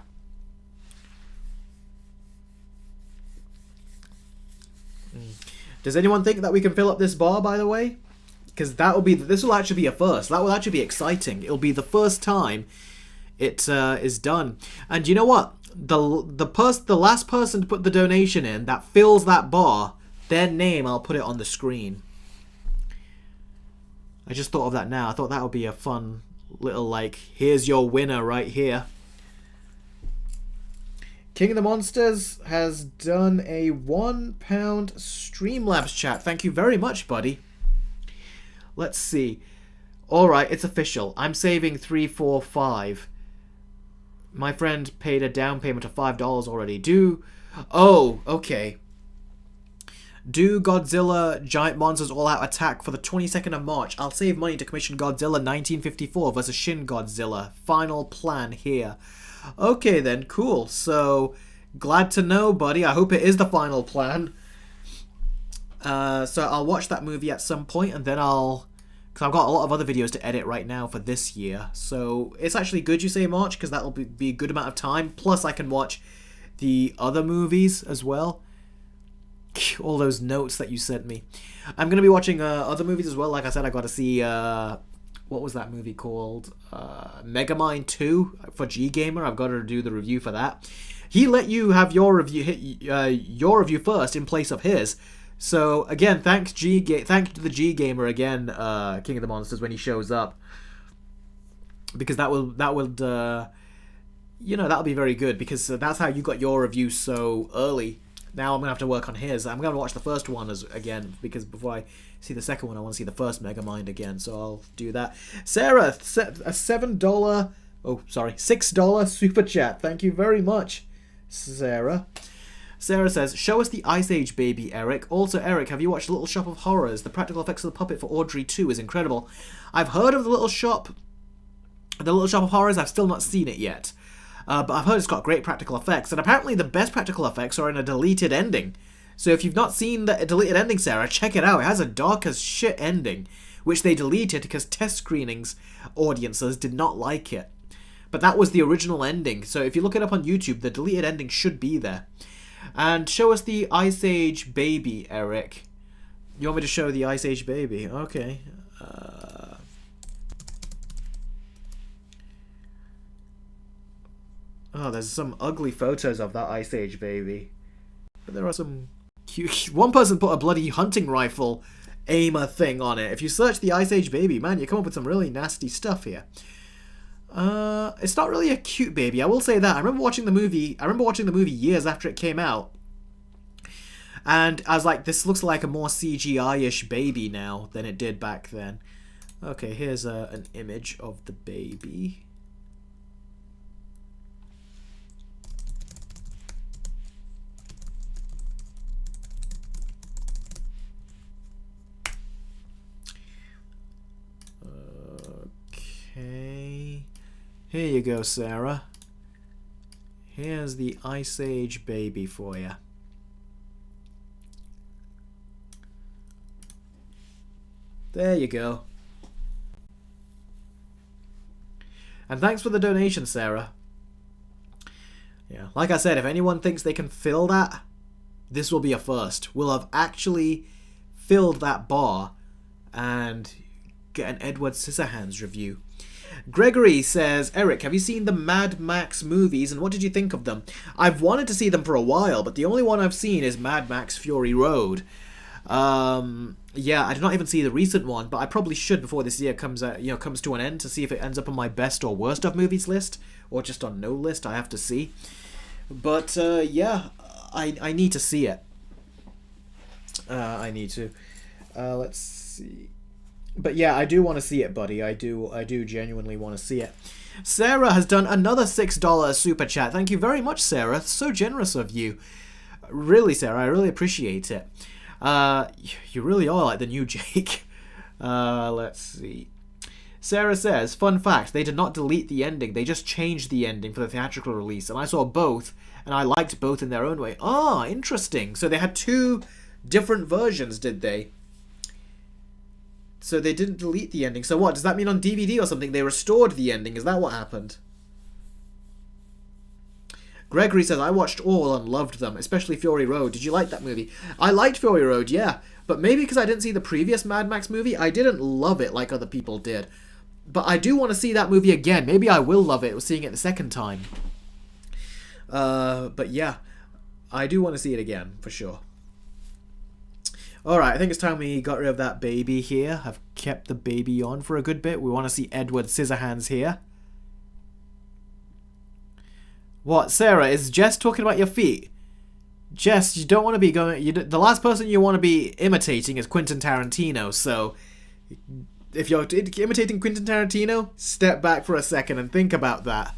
A: Does anyone think that we can fill up this bar, by the way? Because this will actually be a first. That will actually be exciting. It'll be the first time it is done. And you know what? The last person to put the donation in that fills that bar, their name, I'll put it on the screen. I just thought of that now. I thought that would be a fun little, like, here's your winner right here. King of the Monsters has done a £1 Streamlabs chat. Thank you very much, buddy. Let's see. Alright, it's official. I'm saving 345. My friend paid a down payment of $5 already. Oh, okay. Do Godzilla Giant Monsters All Out Attack for the 22nd of March. I'll save money to commission Godzilla 1954 versus Shin Godzilla. Final plan here. Okay then, cool. So, glad to know, buddy. I hope it is the final plan. So I'll watch that movie at some point, and then because I've got a lot of other videos to edit right now for this year. So it's actually good you say March, because that'll be a good amount of time. Plus I can watch the other movies as well. All those notes that you sent me. I'm going to be watching other movies as well. Like I said, I got to see, what was that movie called? Megamind 2 for G-Gamer. I've got to do the review for that. He let you have your review first in place of his. So again, thank you to the G-Gamer again, King of the Monsters, when he shows up, because that'll be very good, because that's how you got your review so early. Now I'm gonna have to work on his. I'm gonna watch the first one again, because before I see the second one, I want to see the first Megamind again. So I'll do that. Sarah, a $6 super chat. Thank you very much, Sarah. Sarah says, show us the Ice Age baby, Eric. Also, Eric, have you watched Little Shop of Horrors? The practical effects of the puppet for Audrey 2 is incredible. I've heard of the Little Shop of Horrors. I've still not seen it yet. But I've heard it's got great practical effects. And apparently the best practical effects are in a deleted ending. So if you've not seen the deleted ending, Sarah, check it out. It has a dark as shit ending, which they deleted because test screenings audiences did not like it. But that was the original ending. So if you look it up on YouTube, the deleted ending should be there. And show us the Ice Age baby, Eric. You want me to show the Ice Age baby? Okay. Oh, there's some ugly photos of that Ice Age baby. But there are some cute... One person put a bloody hunting rifle aimer thing on it. If you search the Ice Age baby, man, you come up with some really nasty stuff here. It's not really a cute baby, I will say that. I remember watching the movie years after it came out, and I was like, this looks like a more CGI-ish baby now than it did back then. Okay, here's an image of the baby. Okay. Here you go, Sarah. Here's the Ice Age baby for you. There you go. And thanks for the donation, Sarah. Yeah, like I said, if anyone thinks they can fill that, this will be a first. We'll have actually filled that bar and get an Edward Scissorhands review. Gregory says, Eric, have you seen the Mad Max movies and what did you think of them? I've wanted to see them for a while, but the only one I've seen is Mad Max Fury Road. Yeah, I did not even see the recent one, but I probably should before this year comes to an end, to see if it ends up on my best or worst of movies list, or just on no list. I have to see. But yeah, I need to see it. I need to. Let's see. But yeah, I do want to see it, buddy. I do genuinely want to see it. Sarah has done another $6 super chat. Thank you very much, Sarah. So generous of you. Really, Sarah, I really appreciate it. You really are like the new Jake. Let's see. Sarah says, fun fact, they did not delete the ending. They just changed the ending for the theatrical release. And I saw both, and I liked both in their own way. Ah, interesting. So they had two different versions, did they? So they didn't delete the ending. So what, does that mean on DVD or something they restored the ending? Is that what happened? Gregory says, I watched all and loved them, especially Fury Road. Did you like that movie? I liked Fury Road, yeah. But maybe because I didn't see the previous Mad Max movie, I didn't love it like other people did. But I do want to see that movie again. Maybe I will love it seeing it the second time. But yeah, I do want to see it again, for sure. Alright, I think it's time we got rid of that baby here. I've kept the baby on for a good bit. We want to see Edward Scissorhands here. What, Sarah, is Jess talking about your feet? Jess, you don't want to be going... the last person you want to be imitating is Quentin Tarantino, so... If you're imitating Quentin Tarantino, step back for a second and think about that.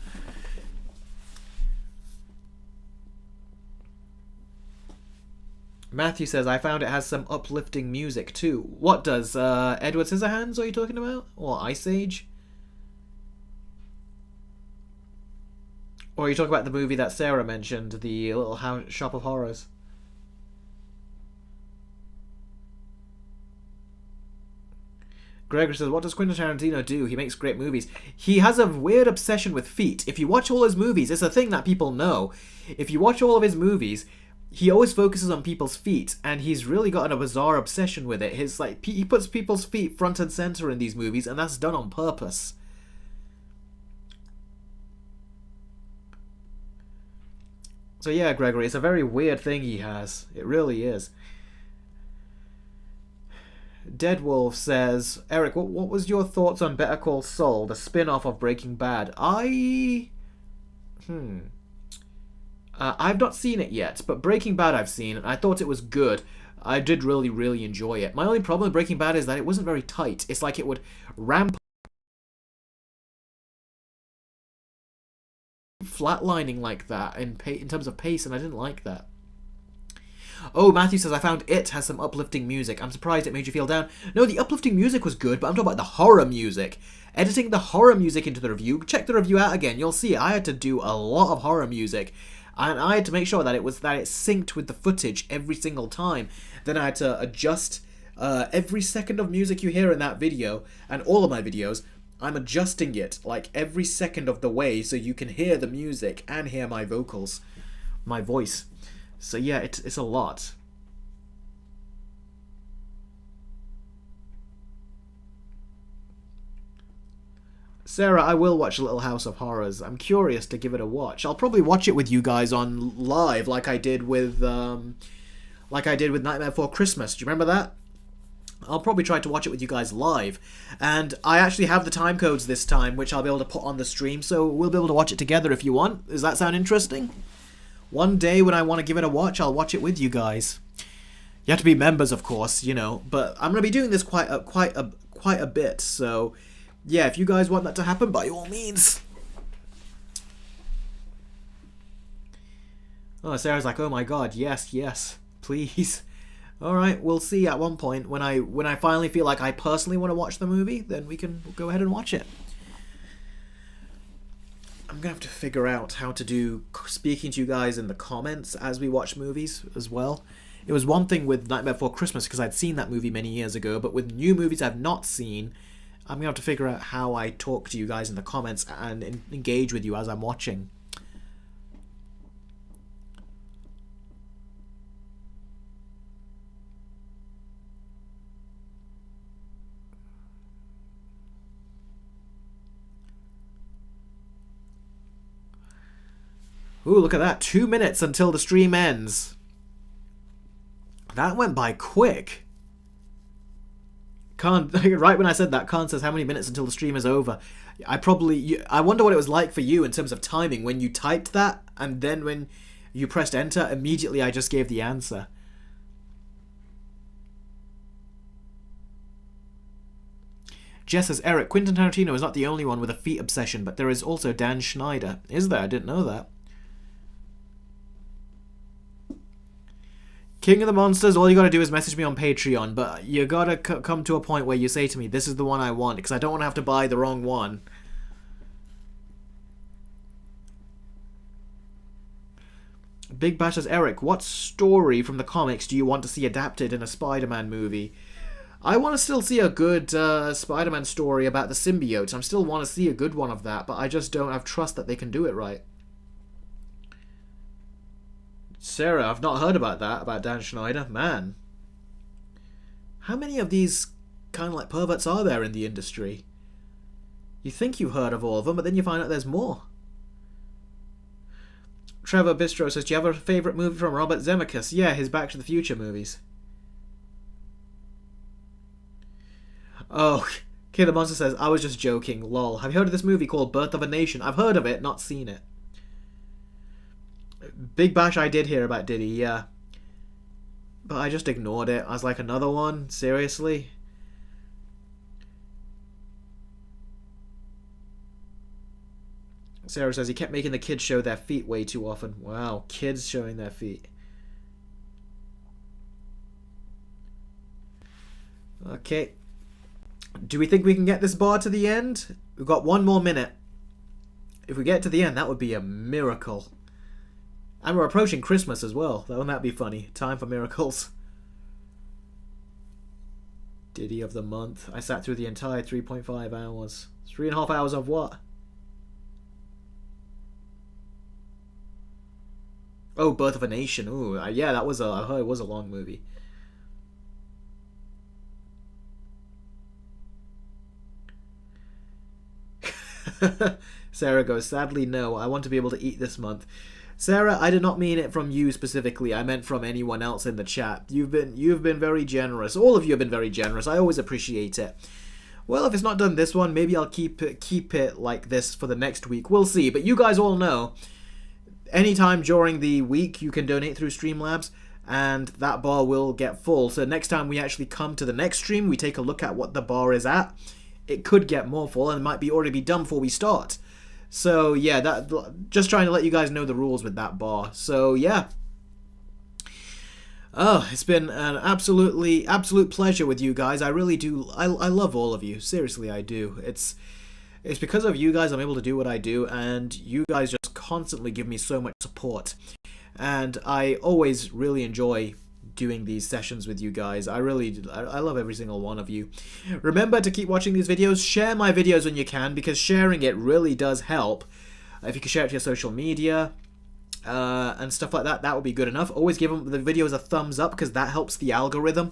A: Matthew says, I found it has some uplifting music too. What does, Edward Scissorhands are you talking about? Or Ice Age? Or are you talking about the movie that Sarah mentioned, the Little Shop of Horrors? Gregory says, what does Quentin Tarantino do? He makes great movies. He has a weird obsession with feet. If you watch all his movies, it's a thing that people know. If you watch all of his movies, he always focuses on people's feet, and he's really got a bizarre obsession with it. He puts people's feet front and center in these movies, and that's done on purpose. So yeah, Gregory, it's a very weird thing he has. It really is. Deadwolf says, Eric, what was your thoughts on Better Call Saul, the spin-off of Breaking Bad? I've not seen it yet, but Breaking Bad I've seen, and I thought it was good. I did really, really enjoy it. My only problem with Breaking Bad is that it wasn't very tight. It's like it would ramp flatlining like that in terms of pace, and I didn't like that. Oh, Matthew says, I found It has some uplifting music. I'm surprised it made you feel down. No, the uplifting music was good, but I'm talking about the horror music. Editing the horror music into the review. Check the review out again. You'll see I had to do a lot of horror music. And I had to make sure that it synced with the footage every single time. Then I had to adjust every second of music you hear in that video, and all of my videos, I'm adjusting it like every second of the way so you can hear the music and hear my vocals, my voice. So yeah, it's a lot. Sarah, I will watch Little House of Horrors. I'm curious to give it a watch. I'll probably watch it with you guys on live, like I did with Nightmare Before Christmas. Do you remember that? I'll probably try to watch it with you guys live. And I actually have the time codes this time, which I'll be able to put on the stream, so we'll be able to watch it together if you want. Does that sound interesting? One day when I want to give it a watch, I'll watch it with you guys. You have to be members, of course, you know, but I'm going to be doing this quite a bit, so yeah, if you guys want that to happen, by all means. Oh, Sarah's like, oh my god, yes, please. Alright, we'll see at one point when I finally feel like I personally want to watch the movie, then we can go ahead and watch it. I'm going to have to figure out how to do speaking to you guys in the comments as we watch movies as well. It was one thing with Nightmare Before Christmas because I'd seen that movie many years ago, but with new movies I've not seen, I'm going to have to figure out how I talk to you guys in the comments and engage with you as I'm watching. Ooh, look at that. 2 minutes until the stream ends. That went by quick. Khan, right when I said that, Khan says how many minutes until the stream is over. I wonder what it was like for you in terms of timing when you typed that, and then when you pressed enter, immediately I just gave the answer. Jess says, Eric, Quentin Tarantino is not the only one with a feet obsession, but there is also Dan Schneider. Is there? I didn't know that. King of the Monsters, all you gotta do is message me on Patreon, but you gotta come to a point where you say to me, this is the one I want, because I don't want to have to buy the wrong one. Big Bash says, Eric, what story from the comics do you want to see adapted in a Spider-Man movie? I want to still see a good Spider-Man story about the symbiotes. I still want to see a good one of that, but I just don't have trust that they can do it right. Sarah, I've not heard about that, about Dan Schneider. Man. How many of these kind of like perverts are there in the industry? You think you've heard of all of them, but then you find out there's more. Trevor Bistro says, do you have a favourite movie from Robert Zemeckis? Yeah, his Back to the Future movies. Oh, Kid the Monster says, I was just joking, lol. Have you heard of this movie called Birth of a Nation? I've heard of it, not seen it. Big Bash, I did hear about Diddy, yeah. But I just ignored it. I was like, another one? Seriously? Sarah says he kept making the kids show their feet way too often. Wow, kids showing their feet. Okay. Do we think we can get this bar to the end? We've got 1 more minute. If we get to the end, that would be a miracle. And we're approaching Christmas as well. Wouldn't that be funny? Time for miracles. Ditty of the month. I sat through the entire 3.5 hours. 3.5 hours of what? Oh, Birth of a Nation. Ooh, yeah, that was I heard it was a long movie. Sarah goes, sadly no, I want to be able to eat this month. Sarah, I did not mean it from you specifically. I meant from anyone else in the chat. You've been very generous. All of you have been very generous. I always appreciate it. Well, if it's not done this one, maybe I'll keep it like this for the next week. We'll see. But you guys all know, anytime during the week you can donate through Streamlabs, and that bar will get full. So next time we actually come to the next stream, we take a look at what the bar is at. It could get more full, and it might be already be done before we start. So yeah, that just trying to let you guys know the rules with that bar. So yeah. Oh, it's been an absolute pleasure with you guys. I really do. I love all of you. Seriously, I do. It's because of you guys I'm able to do what I do, and you guys just constantly give me so much support. And I always really enjoy doing these sessions with you guys. I love every single one of you. Remember to keep watching these videos. Share my videos when you can, because sharing it really does help. If you can share it to your social media and stuff like that, that would be good enough. Always give the videos a thumbs up, because that helps the algorithm.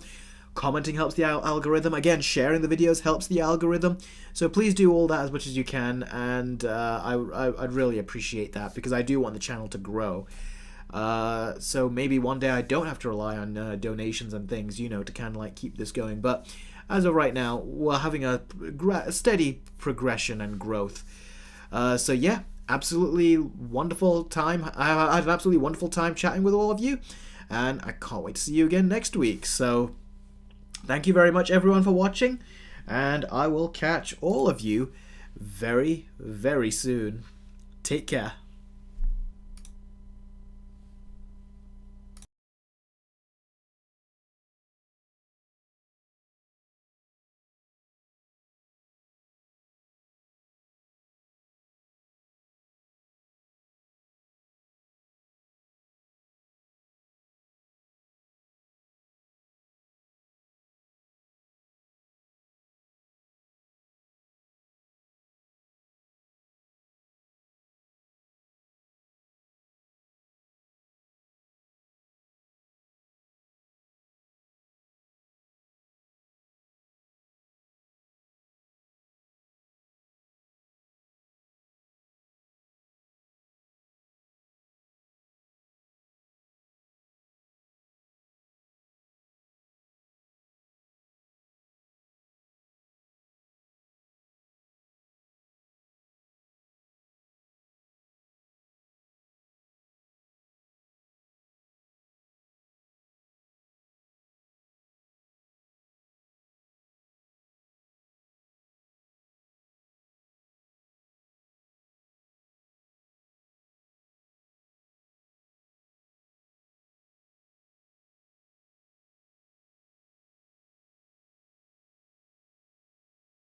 A: Commenting helps the algorithm. Again, sharing the videos helps the algorithm. So please do all that as much as you can, and I'd really appreciate that, because I do want the channel to grow. So maybe one day I don't have to rely on donations and things, you know, to kind of like keep this going. But as of right now, we're having a steady progression and growth. So yeah, absolutely wonderful time. I had an absolutely wonderful time chatting with all of you, and I can't wait to see you again next week. So thank you very much, everyone, for watching, and I will catch all of you very, very soon. Take care.